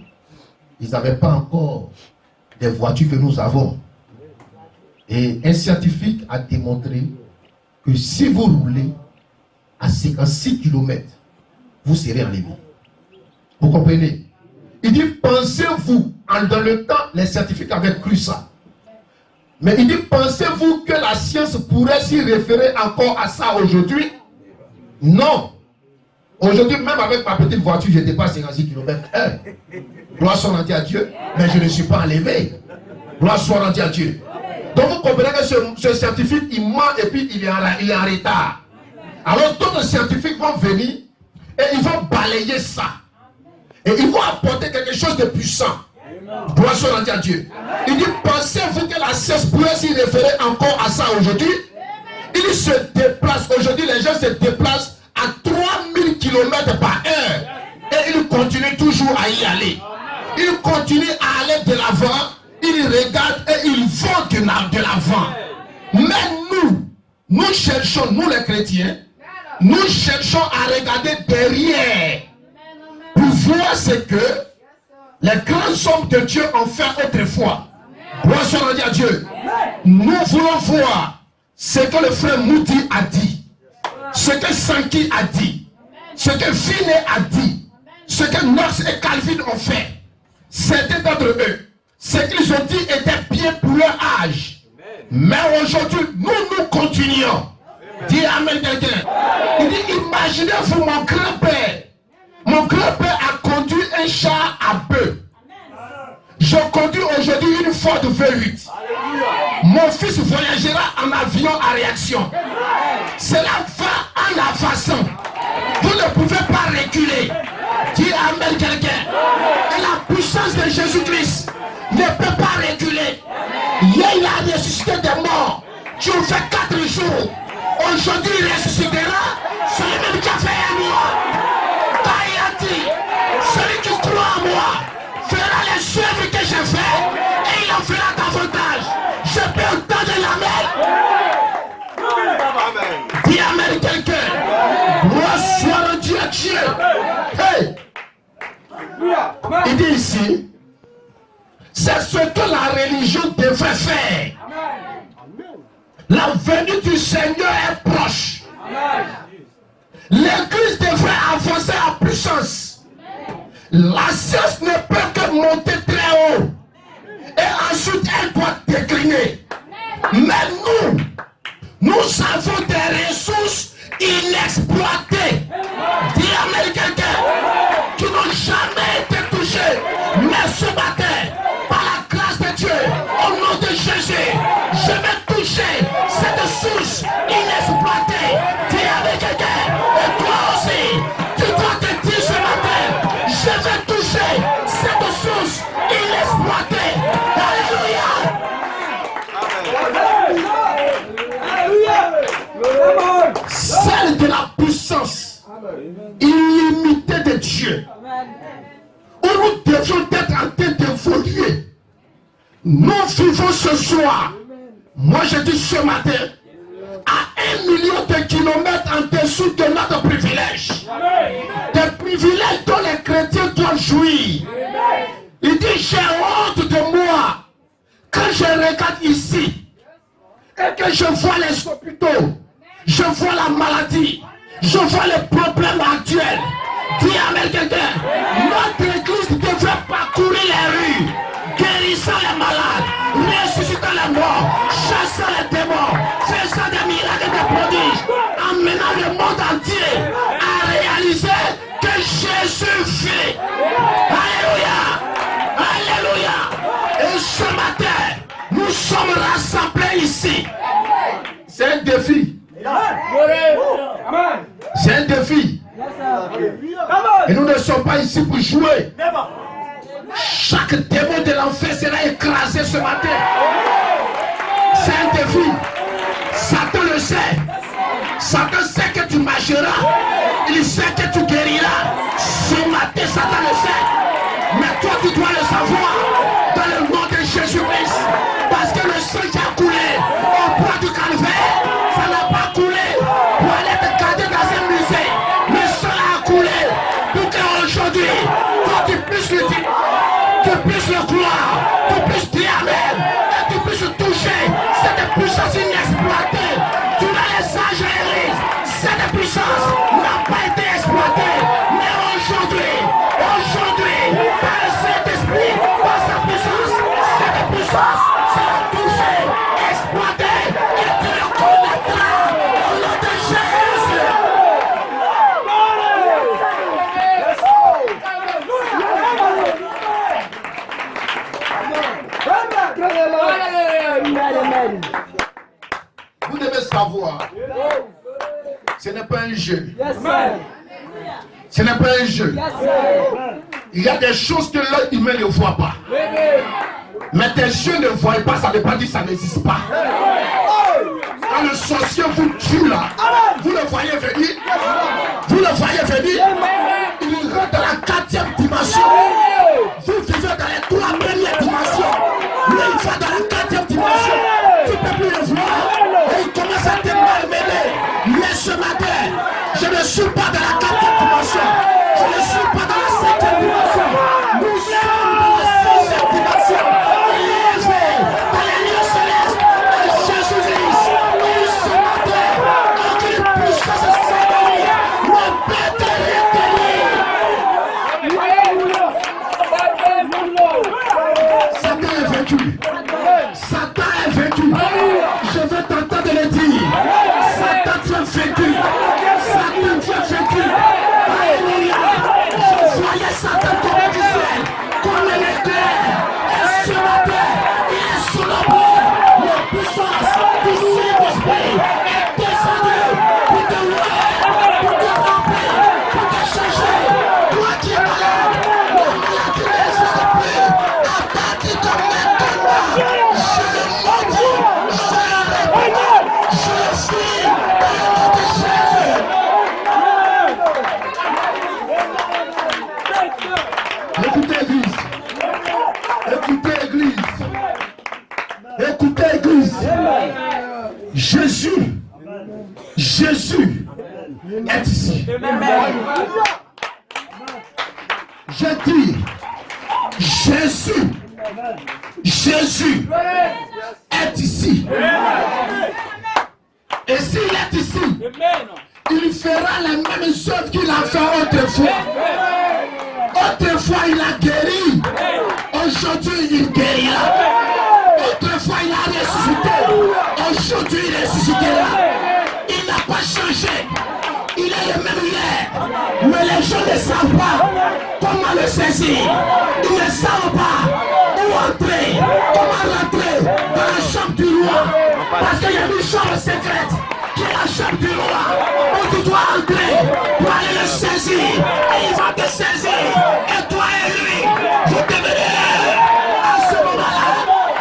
ils n'avaient pas encore des voitures que nous avons. Et un scientifique a démontré que si vous roulez à 56 km, vous serez enlevé. Vous comprenez? Il dit, pensez-vous, dans le temps, les scientifiques avaient cru ça. Mais il dit, pensez-vous que la science pourrait s'y référer encore à ça aujourd'hui? Non. Aujourd'hui, même avec ma petite voiture, je dépasse 56 km/h. Gloire soit rendue à Dieu, mais je ne suis pas enlevé. Gloire soit rendue à Dieu. Donc vous comprenez que ce scientifique, il ment et puis il est en retard. Alors d'autres scientifiques vont venir et ils vont balayer ça. Et ils vont apporter quelque chose de puissant. Gloire soit rendue à Dieu. Il dit, pensez-vous que la science pourrait s'y référer encore à ça aujourd'hui? Il se déplace. Aujourd'hui, les gens se déplacent à 3000 km par heure. Et ils continuent toujours à y aller. Ils continuent à aller de l'avant. Ils regardent et ils vont de l'avant. Mais nous cherchons, nous les chrétiens, nous cherchons à regarder derrière pour voir ce que les grands hommes de Dieu ont fait autrefois. Gloire soit rendue à Dieu. Nous voulons voir ce que le frère Moudi a dit, ce que Sankey a dit, ce que Finney a dit, ce que Knox et Calvin ont fait. Certains d'entre eux, ce qu'ils ont dit était bien pour leur âge. Mais aujourd'hui, nous continuons. Dis Amen quelqu'un. Il dit, imaginez-vous mon grand-père. Mon grand-père a conduit un char à bœuf. Je conduis aujourd'hui une Ford V8. Mon fils voyagera en avion à réaction. Cela va en avançant. Vous ne pouvez pas reculer. Dis Amen quelqu'un. Et la puissance de Jésus-Christ ne peut pas reculer. Hier il a ressuscité des morts. Tu as fait 4 jours. Aujourd'hui il ressuscitera. C'est le même qui a fait un mois. Celui qui croit en moi fera les œuvres que j'ai peux entendre l'amen. Dis amen quelqu'un. Gloire soit rendue à Dieu. Hey. Il dit ici, c'est ce que la religion devrait faire. La venue du Seigneur est proche. L'église devrait avancer en puissance. La science ne peut que monter très haut. Et ensuite, elle doit décliner. Mais nous avons des ressources inexploitées. Dis amen quelqu'un, qui n'ont jamais été touchées. Mais ce matin, par la grâce de Dieu, au nom de Jésus, je vais toucher cette source inexploitée. Dis amen quelqu'un, et toi aussi, tu dois te dire ce matin, je vais toucher cette source inexploitée. Alléluia. Celle de la puissance illimitée de Dieu, où nous devions être en train d'évoluer. Nous vivons ce soir, moi je dis ce matin, à 1 million de kilomètres en dessous de notre privilège. Des privilèges dont les chrétiens doivent jouir. Il dit, j'ai honte de moi quand je regarde ici et que je vois les hôpitaux, je vois la maladie, je vois les problèmes actuels. Dis amen quelqu'un, notre église devrait parcourir les rues, guérissant les malades, ressuscitant les morts, chassant les démons, faisant des miracles et des prodiges, emmenant le monde entier à réaliser que Jésus vit. Alléluia, alléluia. Et ce matin, nous sommes rassemblés ici. C'est un défi. C'est un défi. Et nous ne sommes pas ici pour jouer. Chaque démon de l'enfer sera écrasé ce matin. C'est un défi. Satan le sait. Satan sait que tu marcheras. Il sait que tu guériras. Ce matin, Satan le sait. Mais toi, tu dois le savoir. Dans le nom de Jésus-Christ. Parce que le sang qui a coulé au bois du calvaire, ça n'a pas coulé pour aller te garder dans un musée. Le sang a coulé pour qu'aujourd'hui, toi tu puisses le dire, tu puisses le croire, tu puisses dire amen, et tu puisses toucher cette puissance inexploitée. Tu as les sages églises, cette puissance n'a pas été exploitée. Mais aujourd'hui, par le Saint-Esprit, par sa puissance, cette puissance sera touchée, exploitée, et tu le connaîtras au nom de Jésus. Vous devez savoir, ce n'est pas un jeu. Ce n'est pas un jeu. Il y a des choses que l'œil humain ne voit pas. Mais tes yeux ne voient pas, ça ne veut pas dire que ça n'existe pas. Quand le sorcier vous tue là, vous le voyez venir. Vous le voyez venir. Il rentre dans la 4e dimension. Vous vivez dans les 3 premières dimensions. Lui, il va dans la 4e dimension. Tu ne peux plus le voir. Et il commence à te malmener. Mais ce matin, je ne suis pas dans la 4e dimension. Je ne suis pas dans la 5e dimension. Nous sommes dans la 6e dimension. Élevés dans les lieux célestes. Et Jésus-Christ, et ce matin, aucune puissance satanique ne peut te retenir. Satan est vaincu. Satan est vaincu. Je veux t'entendre le dire. Satan, tu es vaincu. Satan, tu es vaincu. Alléluia. Je voyais Satan tomber du ciel comme un éclair. Et ce matin, il est sous le bord. La puissance du Saint-Esprit est descendue pour te louer, pour te remplir, pour te changer. Toi qui es malade, la maladie n'existe plus. À partir de maintenant, je le maudis, je le répète. Jésus est ici. Je dis, Jésus est ici. Et s'il est ici, il fera les mêmes œuvres qu'il a fait autrefois. Autrefois, il a guéri. Aujourd'hui, il guérira. Autrefois, il a ressuscité. Aujourd'hui, il ressuscitera. Il n'a pas changé. Il est le même hier. Mais les gens ne savent pas comment le saisir. Ils ne savent pas où entrer. Comment rentrer dans la chambre du roi. Parce qu'il y a une chambre secrète qui est la chambre du roi. Où tu dois entrer pour aller le saisir. Et il va te saisir. Et toi et lui, vous devenez à ce moment-là.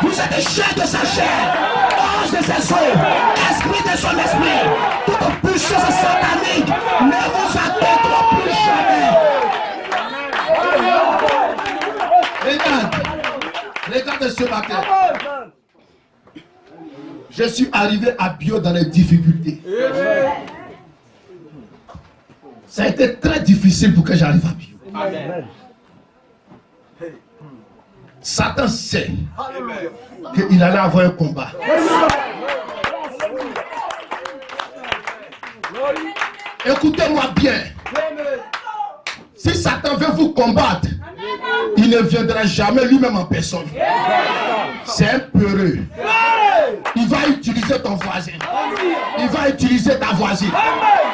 Vous êtes chair de sa chair, ange de ses os, esprit de son esprit. Toute puissance satanique ne vous atteindra plus jamais. Regarde ce matin. Je suis arrivé à Bio dans les difficultés. Ça a été très difficile pour que j'arrive à Bio. Amen. Satan sait qu'il allait avoir un combat. Écoutez-moi bien. Si Satan veut vous combattre, il ne viendra jamais lui-même en personne. C'est un peureux. Il va utiliser ton voisin. Il va utiliser ta voisine.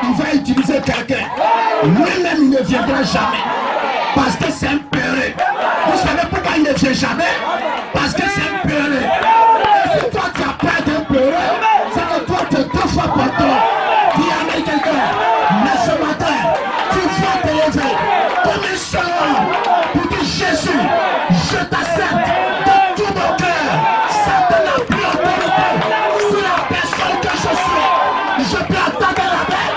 Il va utiliser quelqu'un. Lui-même, il ne viendra jamais. Parce que c'est un peureux. Vous savez pourquoi il ne vient jamais? Parce que c'est un peureux. Et si toi tu as peur d'un peureux, c'est que toi tu es deux fois porteur. Dis amen quelqu'un. Mais ce matin, tu vas te lever comme un seul homme pour dire Jésus, je t'accepte de tout mon cœur. Satan n'a plus autorité sur la personne que je suis. Je peux attendre la main.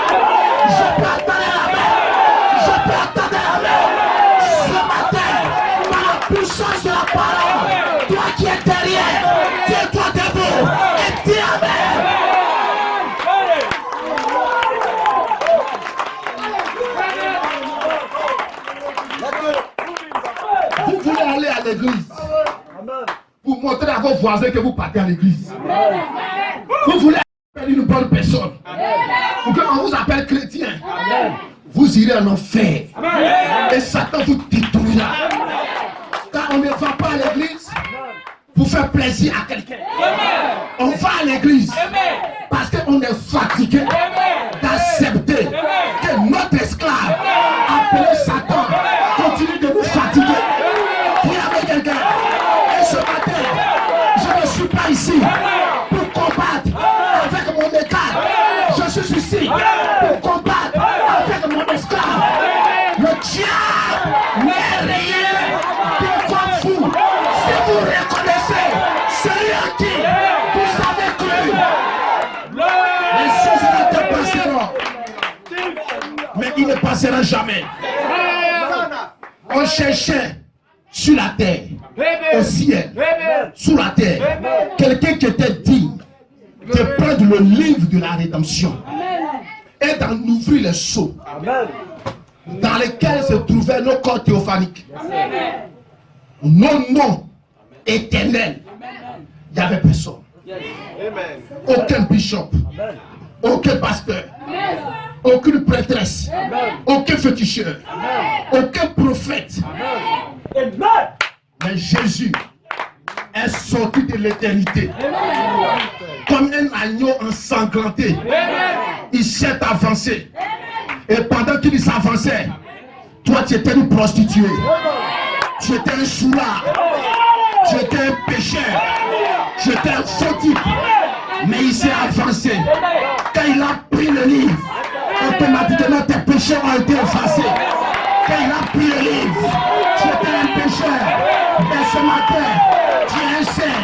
Je peux attendre la main. Je peux attendre la main. Ce matin, par la puissance de la parole, toi qui es derrière, tiens-toi debout et dis amen. Vous voulez aller à l'église pour montrer à vos voisins que vous partez à l'église. Vous voulez être une bonne personne pour qu'on vous appelle chrétien. Vous irez en enfer. Et Satan vous détruira. Car on ne va pas à l'église pour faire plaisir à quelqu'un. On va à l'église parce qu'on est fatigué d'accepter que notre esclave appelé Satan continue de nous fatiguer. Dis avec quelqu'un. Et ce matin, je ne suis pas ici pour combattre avec mon égal. Je suis ici pour combattre avec mon esclave. Le diable n'est rien devant vous. Si vous reconnaissez celui en qui vous avez cru, les choses ne passeront. Mais ils ne passeront jamais. On cherchait sur la terre, au ciel, sous la terre, quelqu'un qui était digne de prendre le livre de la rédemption et d'en ouvrir les sceaux dans lesquels se trouvaient nos corps théophaniques, nos noms éternels. Il n'y avait personne. Aucun bishop, aucun pasteur, aucune prêtresse, aucun féticheur, aucun prophète. Mais Jésus est sorti de l'éternité comme un agneau ensanglanté. Il s'est avancé. Et pendant qu'il s'avançait, toi tu étais une prostituée, tu étais un choulard, tu étais un pécheur, tu étais un faux type. Mais il s'est avancé. Quand il a pris le livre, automatiquement tes péchés ont été effacés. Quand il a pris le livre, tu étais un pécheur. Et ce matin, tu es un saint.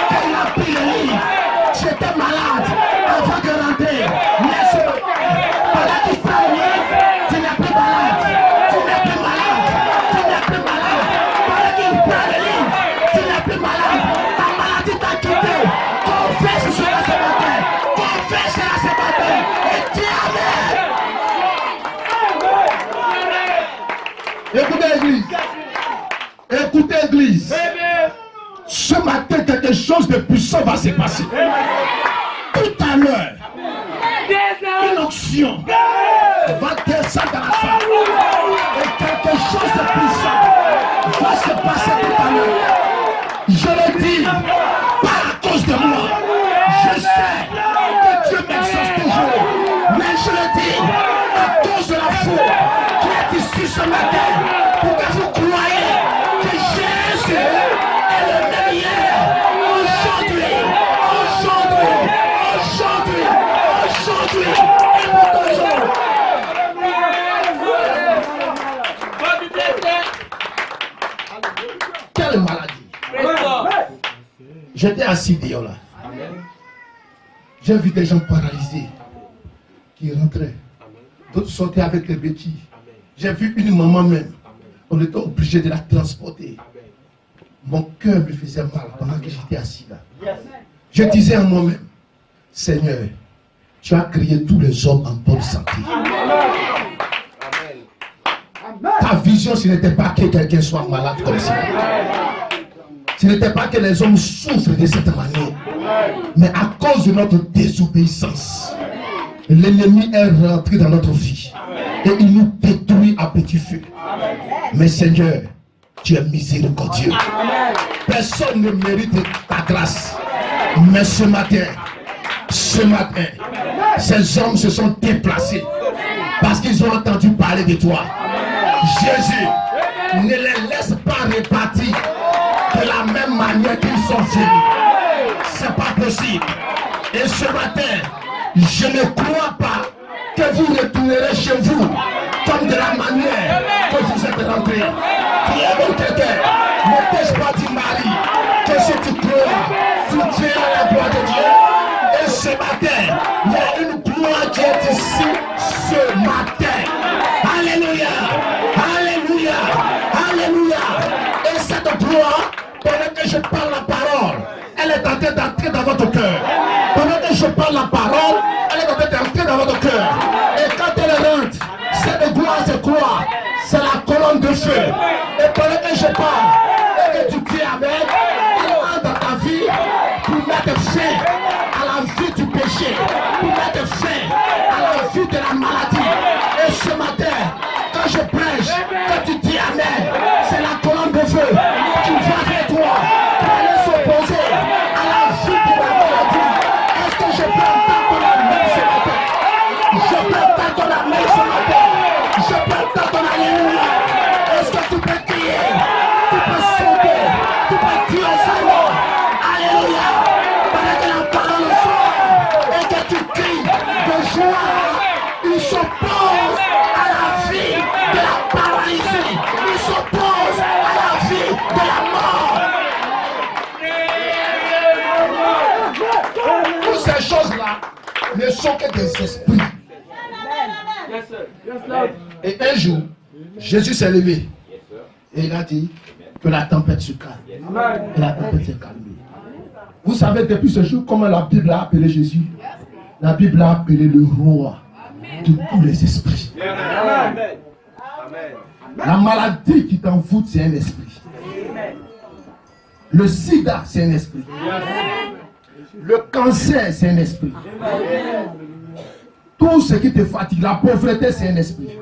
Quand il a pris le livre, tu étais malade avant de rentrer. Mais ce matin, pendant qu'il prend le livre, tu n'es plus malade. Tu n'es plus malade. Tu n'es plus malade. Pendant qu'il prend le livre, tu n'es plus malade. Ta maladie t'a quitté. Confesse cela ce matin. Confesse Écoutez, Église. Ce matin, quelque chose de puissant va se passer. Tout à l'heure, une onction va descendre dans la salle. Et quelque chose de puissant va se passer tout à l'heure. Je le dis, pas à cause de moi. Je sais que Dieu m'exauce toujours. Mais je le dis, à cause de la foi qui est ici ce matin, pour que vous croyez que Jésus est le même hier, aujourd'hui, et pour toujours. Quelle maladie! J'étais assis dehors là. J'ai vu des gens paralysés qui rentraient. D'autres sortaient avec les béquilles. J'ai vu une maman même. On était obligé de la transporter. Mon cœur me faisait mal pendant que j'étais assis là. Je disais à moi-même, Seigneur, tu as créé tous les hommes en bonne santé. Ta vision, ce n'était pas que quelqu'un soit malade comme ça. Ce n'était pas que les hommes souffrent de cette manière. Mais à cause de notre désobéissance, l'ennemi est rentré dans notre vie. Et il nous détruit à petit feu. Mais Seigneur, tu es miséricordieux. Personne ne mérite ta grâce. Mais ce matin, ces hommes se sont déplacés parce qu'ils ont entendu parler de toi. Jésus, ne les laisse pas répartir de la même manière qu'ils sont venus. C'est pas possible. Et ce matin, je ne crois pas que vous retournerez chez vous comme de la manière que vous êtes rentrés. Priez pour quelqu'un. Ne t'ai-je pas dit, Marie, que si tu crois, tu verras la gloire de Dieu. Et ce matin, il y a une gloire qui est ici ce matin. Alléluia, alléluia, alléluia. Et cette gloire, pendant que je parle la parole, elle est en train d'entrer dans votre cœur. Pendant que je parle la parole, elle est en train d'entrer dans votre cœur. Et quand elle rentre, cette gloire, c'est quoi? C'est la colonne de feu. Et pendant que je parle, et que tu dis Amen, elle entre dans ta vie pour mettre fin à la vie du péché, pour mettre fin à la vie de la maladie. Et ce matin, quand je prêche, quand tu dis Amen, c'est la colonne de feu qui va vers toi pour aller s'opposer à la vie de la maladie. Est-ce que je peux entendre la main ce matin? Je peux entendre la main ce matin. Je peux entendre alléluia. Est-ce que tu peux crier? Tu peux sauter? Tu peux crier au Seigneur? Alléluia. Pendant que la parole sort et que tu cries de joie, il s'oppose à la vie de la paralysie. Il s'oppose à la vie de la mort. Toutes ces choses-là ne sont que des esprits. Et un jour, Jésus s'est levé et il a dit que la tempête se calme. Et la tempête s'est calmée. Vous savez depuis ce jour comment la Bible a appelé Jésus? La Bible a appelé le roi de tous les esprits. La maladie qui t'envoûte, c'est un esprit. Le sida, c'est un esprit. Le cancer, c'est un esprit. Tout ce qui te fatigue, la pauvreté, c'est un esprit.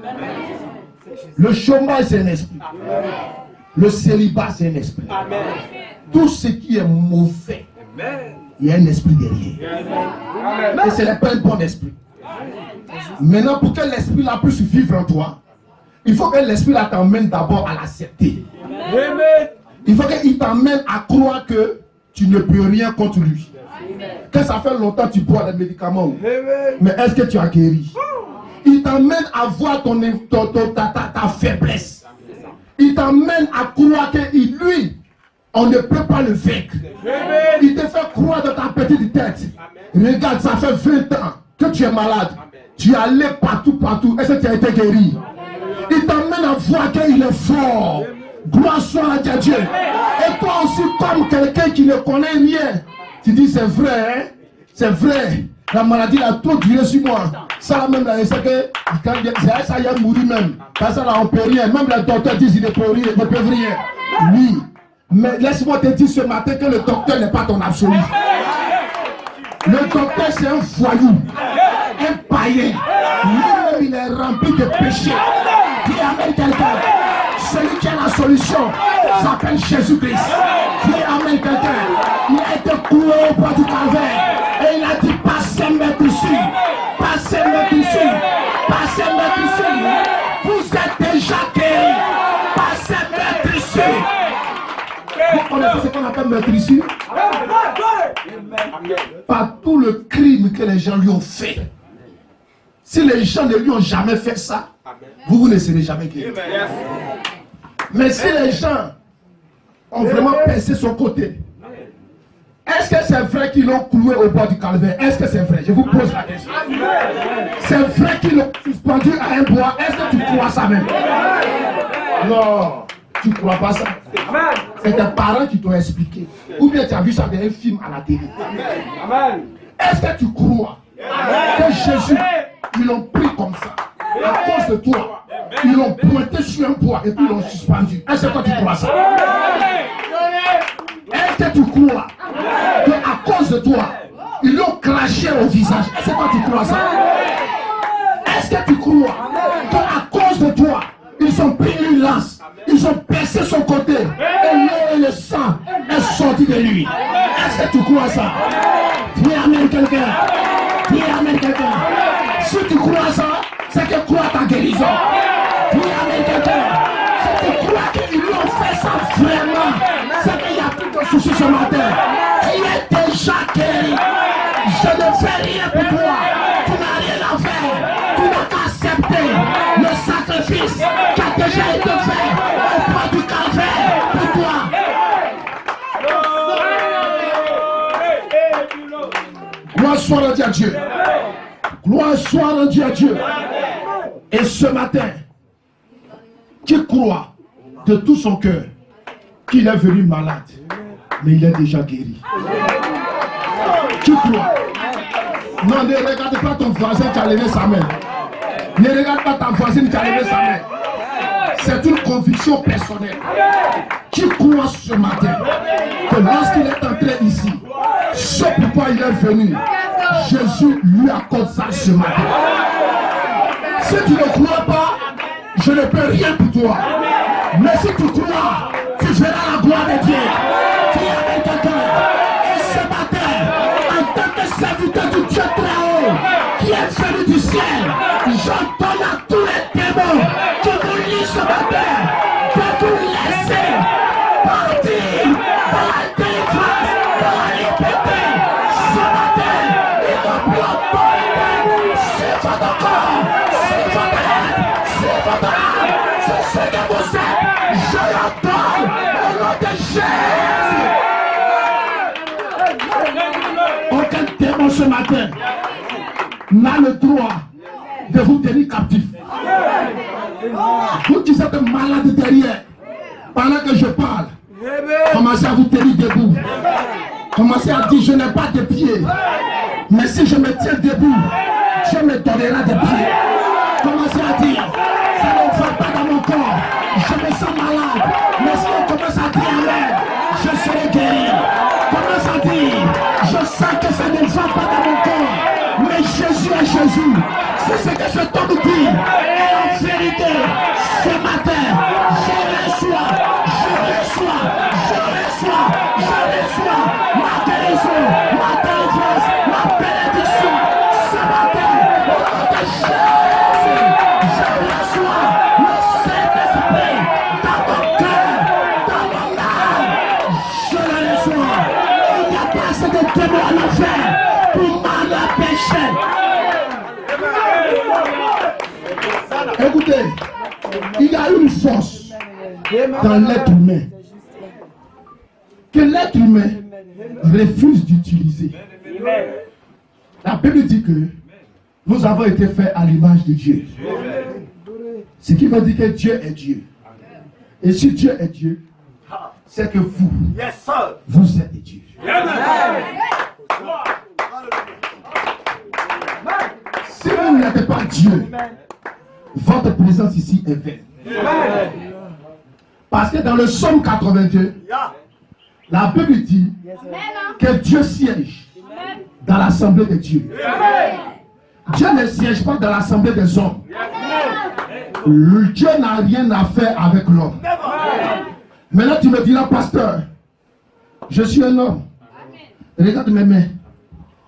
Le chômage, c'est un esprit. Le célibat, c'est un esprit. Tout ce qui est mauvais, il y a un esprit derrière. Et ce n'est pas un bon esprit. Maintenant, pour que l'esprit là puisse vivre en toi, il faut que l'esprit là t'emmène d'abord à l'accepter. Il faut qu'il t'emmène à croire que tu ne peux rien contre lui. Que ça fait longtemps que tu bois des médicaments. Mais est-ce que tu as guéri? Il t'emmène à voir ta faiblesse. Il t'emmène à croire que lui, on ne peut pas le vaincre. Il te fait croire dans ta petite tête. Regarde, ça fait 20 ans que tu es malade. Tu es allé partout. Est-ce que tu as été guéri? Il t'emmène à voir qu'il est fort. Gloire soit à Dieu. Et toi aussi, comme quelqu'un qui ne connaît rien, tu dis c'est vrai, hein? C'est vrai. La maladie a trop duré sur moi. Ça même là, c'est que quand ça y a mouru même. Parce que là, on ne peut rien. Même les docteurs disent qu'ils ne peuvent rien. Oui. Mais laisse-moi te dire ce matin que le docteur n'est pas ton absolu. Le docteur, c'est un voyou, un païen. Lui-même, il est rempli de péchés. Dis amen quelqu'un. Celui qui a la solution s'appelle Jésus-Christ. Dis amen quelqu'un. Il a été cloué au bois du calvaire. Et il a dit, passez-moi ici. Passez-moi ici. Passez-moi ici. Vous êtes déjà guéri. Passez-moi ici. Vous connaissez ce qu'on appelle maîtrise? Par tout le crime que les gens lui ont fait. Si les gens ne lui ont jamais fait ça, vous ne serez jamais guéri. Mais si les gens ont vraiment percé son côté, est-ce que c'est vrai qu'ils l'ont cloué au bord du calvaire? Est-ce que c'est vrai? Je vous pose la question. C'est vrai qu'ils l'ont suspendu à un bois. Est-ce que tu crois ça même? Non. Tu ne crois pas ça? C'est tes parents qui t'ont expliqué. Ou bien tu as vu ça dans un film à la télé. Est-ce que tu crois que Jésus, ils l'ont pris comme ça à cause de toi? Ils l'ont pointé sur un bois et puis ils l'ont suspendu. Est-ce que toi tu crois ça? Est-ce que tu crois qu'à cause de toi, ils l'ont craché au visage? Est-ce que toi tu crois ça? Est-ce que tu crois qu'à cause de toi, ils ont pris une lance, ils ont percé son côté et le sang est sorti de lui? Est-ce que tu crois ça? Dis amen quelqu'un. Dis amen quelqu'un. Si tu crois ça, c'est que tu crois ta guérison. Dis amen quelqu'un. Si tu crois qu'ils lui ont fait ça vraiment, c'est qu'il n'y a plus de soucis ce matin. Tu es déjà guéri. Je ne fais rien pour toi. Tu n'as rien à faire. Tu n'as qu'à accepter le sacrifice qui a déjà été fait au bois du calvaire pour toi. Gloire soit rendue à Dieu. Gloire soit rendue à Dieu. Et ce matin, qui croit de tout son cœur qu'il est venu malade, mais il est déjà guéri? Qui croit? Non, ne regarde pas ton voisin qui a levé sa main. Ne regarde pas ta voisine qui a levé sa main. C'est une conviction personnelle. Qui croit ce matin que lorsqu'il est entré ici, ce pourquoi il est venu, Jésus lui accorde ça ce matin. Si tu ne crois pas, je ne peux rien pour toi. Mais si tu crois, tu verras la gloire de Dieu. Tu es avec quelqu'un. Et ce matin, en tant que serviteur du Dieu très haut, qui est venu du ciel, j'entends à tous les démons qui vous lisent ce matin, que vous laissez partir dans la délivrance, dans la liberté. Ce matin, il va plus autorité sur votre corps, sur votre aide, sur votre âme, sur ce que vous êtes. Je l'entends au nom de Jésus. Aucun démon ce matin n'a le droit de vous tenir captif. Vous qui êtes malade derrière, pendant que je parle, commencez à vous tenir debout. Commencez à dire, je n'ai pas de pieds. Mais si je me tiens debout, Dieu me donnera des pieds. Commencez à dire, ça ne va pas dans mon corps. Je me sens malade. Mais si on commence à dire amen, je serai guéri. Commence à dire, je sens que ça ne va pas dans mon corps. Mais Jésus est Jésus. C'est ce que cet homme dit. Et en vérité, ce matin, je reçois ma guérison, ma délivrance, ma bénédiction. Ce matin, au nom de Jésus, je reçois le Saint-Esprit dans mon cœur, dans mon âme. Je le reçois. Il n'y a pas assez de démons à l'enfer pour m'empêcher. Écoutez, il y a une force dans l'être humain que l'être humain refuse d'utiliser. La Bible dit que nous avons été faits à l'image de Dieu. Ce qui veut dire que Dieu est Dieu. Et si Dieu est Dieu, c'est que vous êtes Dieu. Si vous vous n'êtes pas Dieu, votre présence ici est vaine. Parce que dans le Psaume 82, la Bible dit que Dieu siège dans l'assemblée de Dieu. Dieu ne siège pas dans l'assemblée des hommes. Dieu n'a rien à faire avec l'homme. Maintenant tu me diras, pasteur, je suis un homme. Regarde mes mains,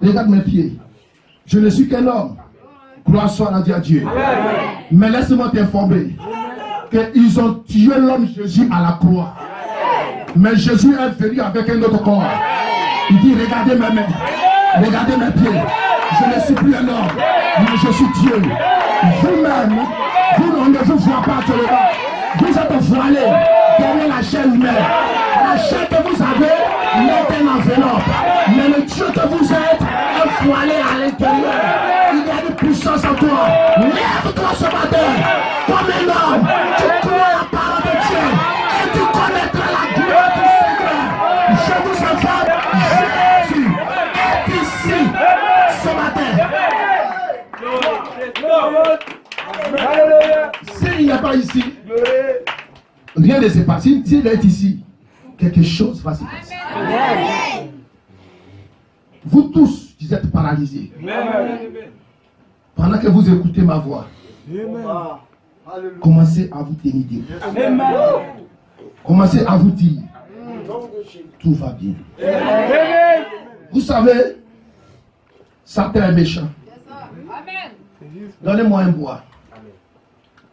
regarde mes pieds. Je ne suis qu'un homme. Gloire soit à Dieu. Mais laisse-moi t'informer qu'ils ont tué l'homme Jésus à la croix. Mais Jésus est venu avec un autre corps. Il dit, regardez mes mains, regardez mes pieds. Je ne suis plus un homme, mais je suis Dieu. Vous-même, on ne vous voit pas actuellement. Vous êtes voilés derrière la chair humaine. La chair que vous avez n'est un enveloppe. Mais le Dieu que vous êtes est voilé à l'intérieur. Il y a une puissance en toi. Lève-toi ce matin comme un homme. Tu crois la parole de Dieu et tu connaîtras la gloire du Seigneur. Je vous informe, Jésus est ici ce matin. S'il n'est pas ici, rien ne se passe. S'il est ici, quelque chose va se passer. Vous tous, vous êtes paralysés. Pendant que vous écoutez ma voix, commencez à vous tenir debout. Commencez à vous dire, tout va bien. Vous savez, Satan est méchant. Donnez-moi un bois.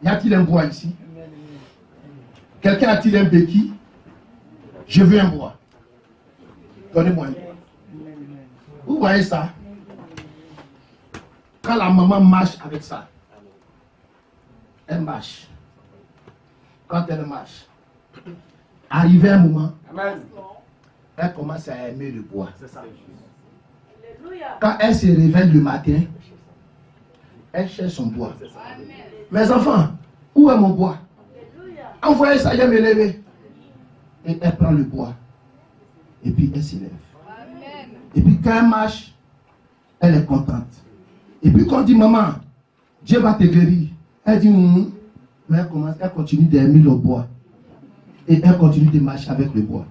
Y a-t-il un bois ici? Quelqu'un a-t-il un béquille? Je veux un bois. Donnez-moi un bois. Vous voyez ça? Quand la maman marche avec ça, elle marche. Quand elle marche, arrivé un moment, elle commence à aimer le bois. Quand elle se réveille le matin, elle cherche son bois. Mes enfants, où est mon bois? Envoyez ça, je vais me lever. Et elle prend le bois. Et puis elle s'élève. Et puis quand elle marche, elle est contente. Et puis quand on dit, maman, Dieu va te guérir. Elle dit, mais elle continue d'aimer le bois. Et elle continue de marcher avec le bois.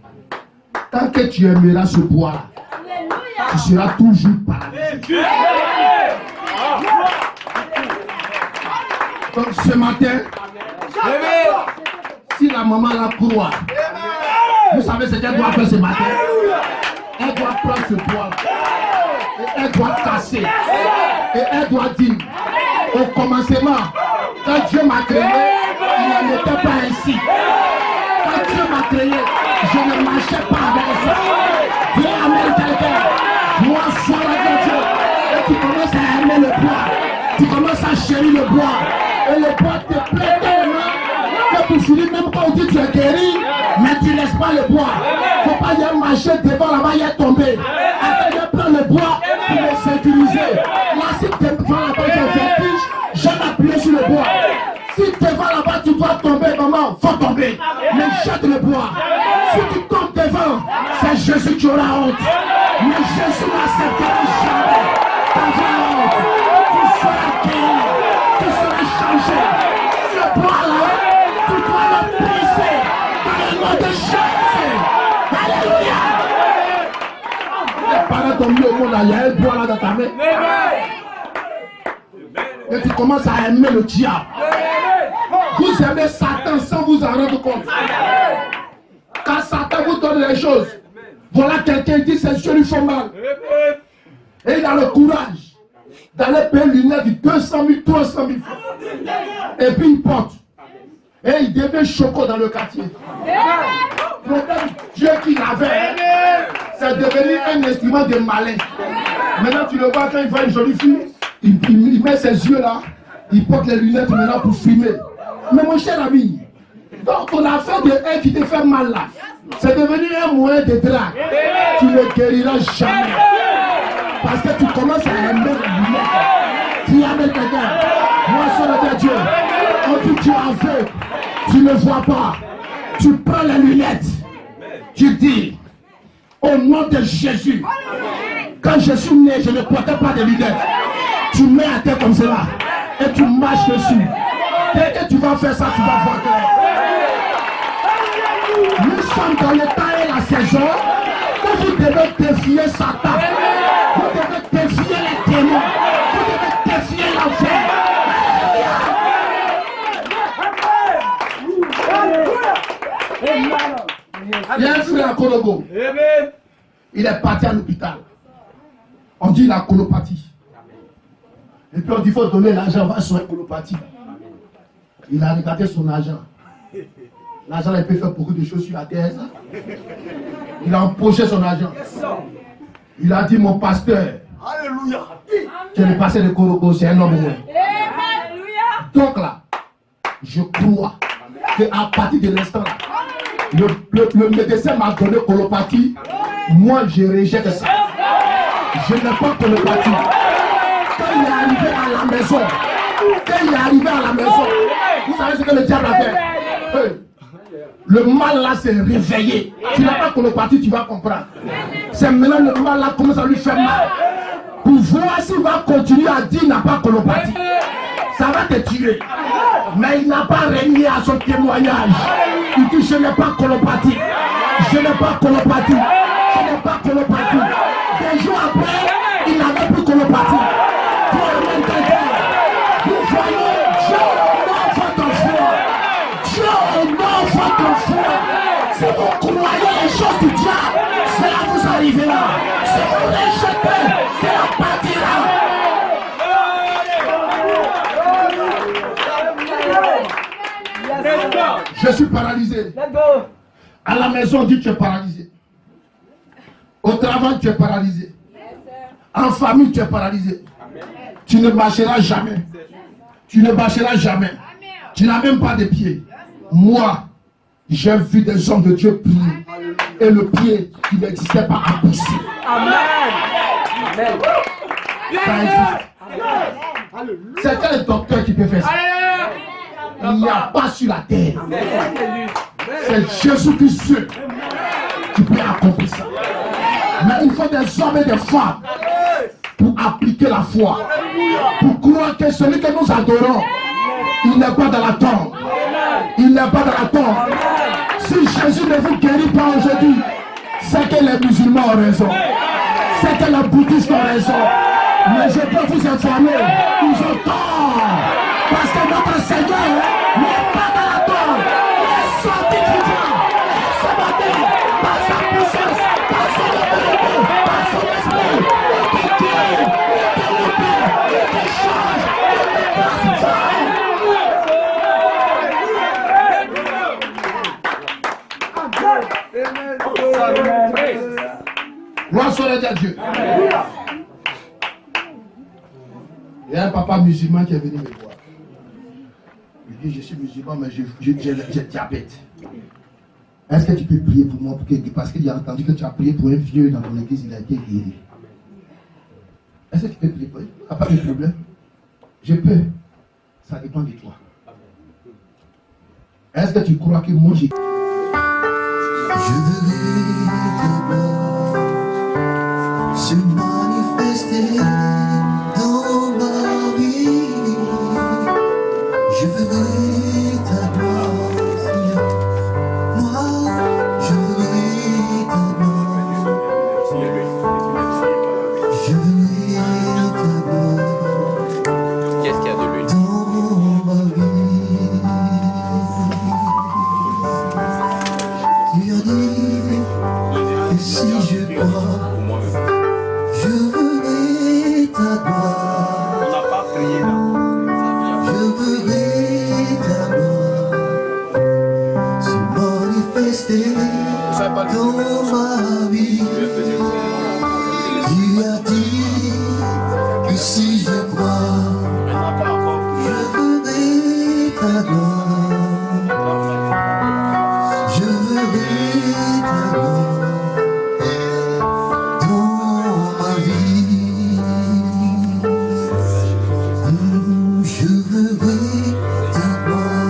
Tant que tu aimeras ce bois, tu seras toujours paralysé. Donc ce matin, si la maman la croit, vous savez ce qu'elle doit faire ce matin? Elle doit prendre ce bois et elle doit casser. Et elle doit dire, au commencement, quand Dieu m'a créé, il n'était pas ainsi. Quand Dieu m'a créé, je ne marchais pas avec ça. Dieu amène quelqu'un. Moi, sois avec Dieu. Et tu commences à aimer le bois. Tu commences à chérir le bois. Et le bois te plaît tellement que tu finis même quand on dit tu es guéri, mais tu ne laisses pas le bois. Il ne faut pas y aller marcher devant là-bas, il est tombé. Après, je prends le bois pour le sécuriser. Là, si tu es devant là-bas, tu es vertige, je vais appuyer sur le bois. Si devant là-bas, tu dois tomber, maman, faut tomber. Mais jette le bois. Si tu tombes devant, c'est Jésus qui aura honte. Mais Jésus n'acceptera jamais ta honte. Tu seras guéri. Tu seras changé. Ce bois-là, tu dois le briser dans le nom de Jésus. Alléluia. Les parents t'ont mis au monde, il y a un bois là dans ta main. Et tu commences à aimer le diable. Vous aimez Satan sans vous en rendre compte. Quand Satan vous donne les choses, voilà quelqu'un dit ses yeux lui font mal. Et il a le courage d'aller payer lunettes de 200 000, 300 000 francs. Et puis il porte. Et il devient choco dans le quartier. Le problème, Dieu qui l'avait, c'est devenu un instrument de malin. Maintenant tu le vois quand il voit une jolie fille, il met ses yeux là, il porte les lunettes maintenant pour filmer. Mais mon cher ami, donc ton affaire de haine qui te fait mal là, c'est devenu un moyen de drague. Tu ne guériras jamais. Parce que tu commences à aimer les lunettes. Tu aimes quelqu'un. Moi, sur le Dieu, quand tu es aveugle, tu ne vois pas. Tu prends les lunettes. Tu dis, au nom de Jésus, quand je suis né, je ne portais pas de lunettes. tu mets à terre comme cela et tu marches dessus. Dès que tu vas faire ça, tu vas voir clair. Nous sommes dans le temps et la saison où vous devez défier Satan. Vous devez défier les démons. Vous devez défier l'enfer. Il y a un frère à Kologo. Il est parti à l'hôpital. On dit la colopathie. Et puis on dit qu'il faut donner l'argent, on va sur la colopathie. Il a regardé son argent. L'argent, il peut faire beaucoup de choses sur la terre. Il a empoché son argent. Il a dit, mon pasteur, Alléluia. tu es le pasteur de Kologo, c'est un homme au moins. Donc là, je crois qu'à partir de l'instant là, le médecin m'a donné colopathie. Moi, je rejette ça. Je n'ai pas colopathie. Quand il est arrivé à la maison, vous savez ce que le diable a fait? Le mal là s'est réveillé. Tu n'as pas colopathie, tu vas comprendre. C'est maintenant le mal là commence à lui faire mal. Pour voir s'il va continuer à dire qu'il n'a pas colopathie. Ça va te tuer. Mais il n'a pas renié à son témoignage. Il dit je n'ai pas colopathie. Je n'ai pas colopathie. Je n'ai pas colopathie. Des jours après, il n'avait plus colopathie. Vous voyez, Dieu honore votre foi. Dieu honore votre foi. Si vous croyez les choses du diable, cela vous arrivera. Si vous rejetez, cela partira. Je suis paralysé. À la maison, on dit tu es paralysé. Au travail, tu es paralysé. En famille, tu es paralysé. Tu ne marcheras jamais. Tu ne marcheras jamais. Tu n'as même pas de pieds. Moi, j'ai vu des hommes de Dieu prier. Et le pied qui n'existait pas a poussé. Amen. Ça existe. C'est quel docteur qui peut faire ça? Il n'y a pas sur la terre. C'est Jésus-Christ seul qui peut accomplir ça. Mais il faut des hommes et des femmes pour appliquer la foi. Pour croire que celui que nous adorons, il n'est pas dans la tombe. Il n'est pas dans la tombe. Si Jésus ne vous guérit pas aujourd'hui, c'est que les musulmans ont raison. C'est que les bouddhistes ont raison. Mais je peux vous informer, ils ont tort. Parce que notre Seigneur n'est pas dans la tombe. Il est sorti du vivant. Et ce matin, par sa puissance, par son autorité, par son esprit, il te guérit, il te libère, il te change, il te transforme. Gloire soit à Dieu. Il y a un papa musulman qui est venu me voir. Il dit, je suis musulman, mais j'ai diabète. Est-ce que tu peux prier pour moi? Parce qu'il a entendu que tu as prié pour un vieux dans ton église, il a été guéri. Est-ce que tu peux prier pour lui? Il n'y a pas de problème. Je peux. Ça dépend de toi. Est-ce que tu crois que moi j'ai... Je veux ta gloire se manifester dans ma vie. Je veux ta gloire, Seigneur. Moi, je veux ta gloire. Je veux ta gloire. Qu'est-ce qu'il y a de lui? Dans ma vie. Tu as dit que si je crois, je verrai ta gloire. On n'a pas prié là. Je verrai ta gloire se manifester dans ma vie. Tu as dit que si je crois, je verrai ta gloire. Je verrai ta gloire dans ma vie. Je verrai ta gloire.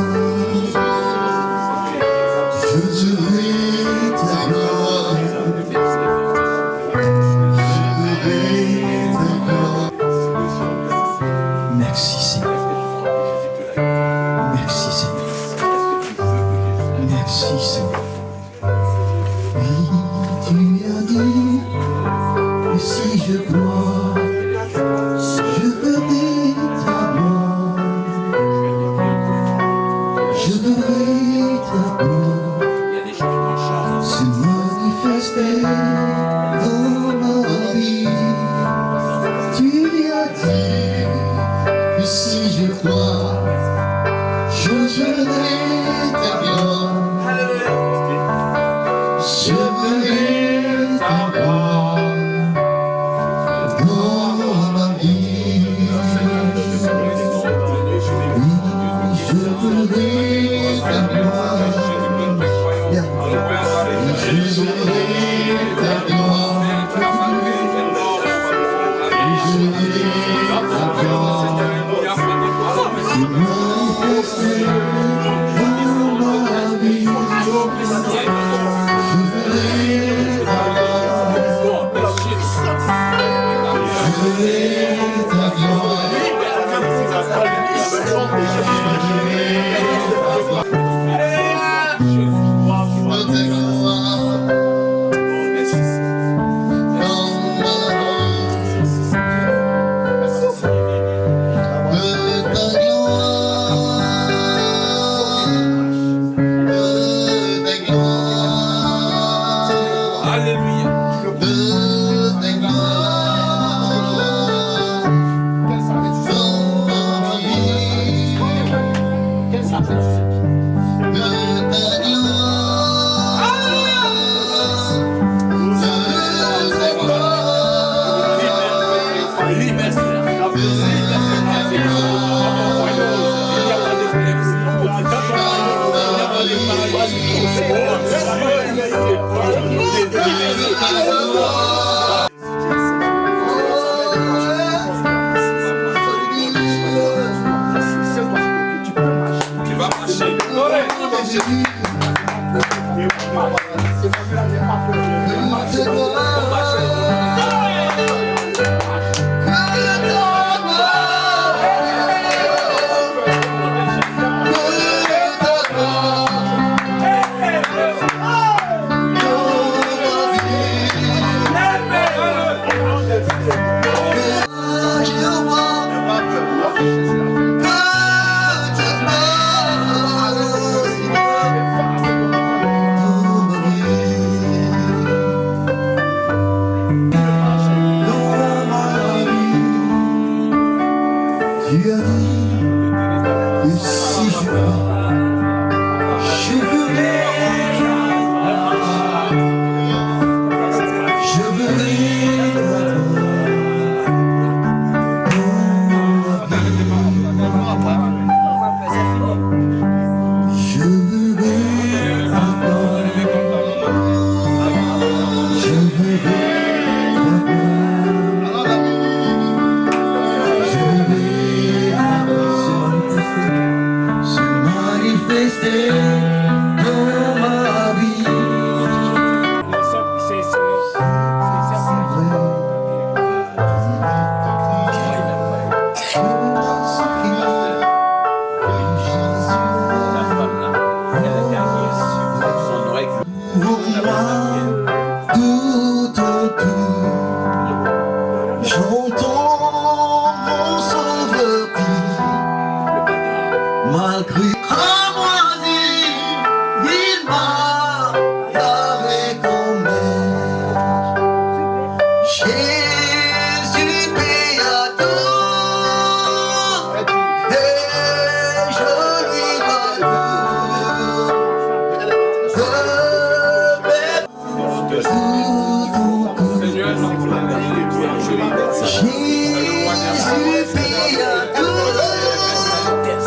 Je verrai ta gloire. Je verrai ta gloire. si je crois, je verrai ta gloire. Je verrai ta gloire dans ma vie. Oui, je verrai ta gloire. Je verrai ta gloire. Je verrai ta gloire. Se manifester dans ma vie. Je verrai ta gloire.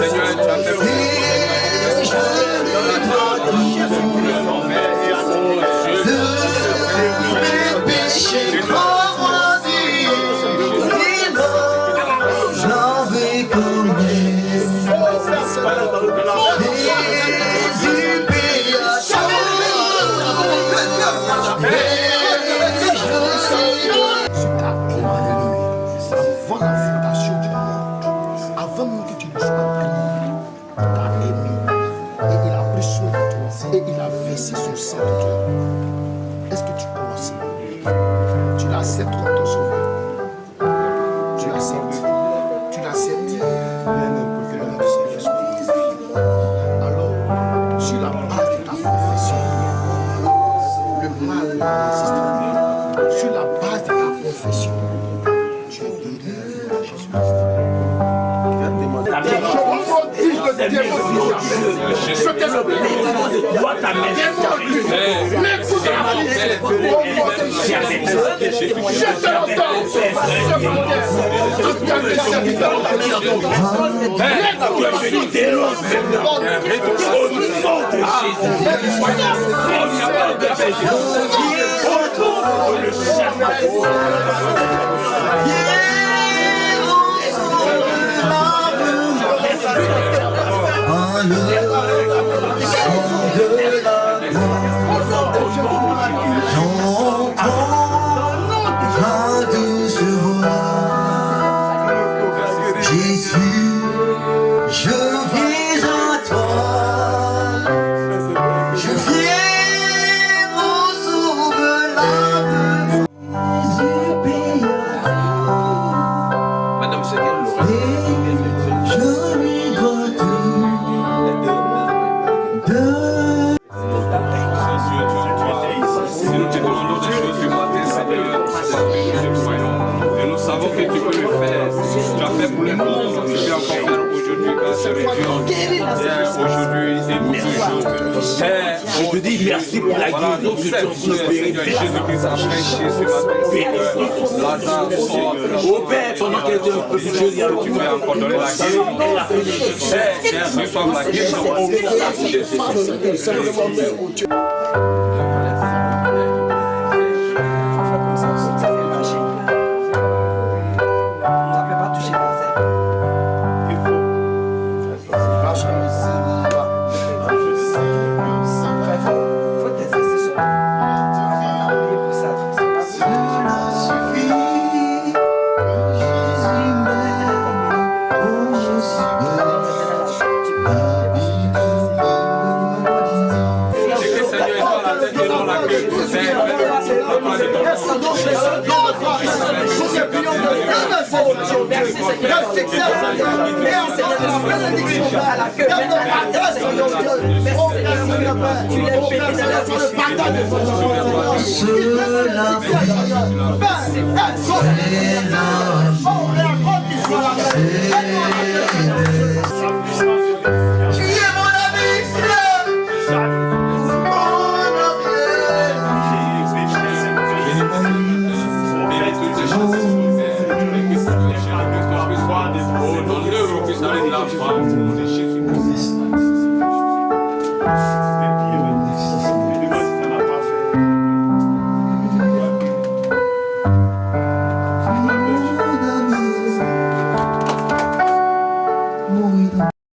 Je verrai ta gloire. Sur la base de ta confession, tu es guéri par Jésus-Christ. Je te dis merci pour la guérison que tu as prospérité. Au Père, pendant qu'elle était un peu plus jeune, il y a le tu m'as encore donné la guérison. Elle a fait des choses. Reçois la guérison au nom de Jésus. Dans l'œuvre que ça allait de la femme.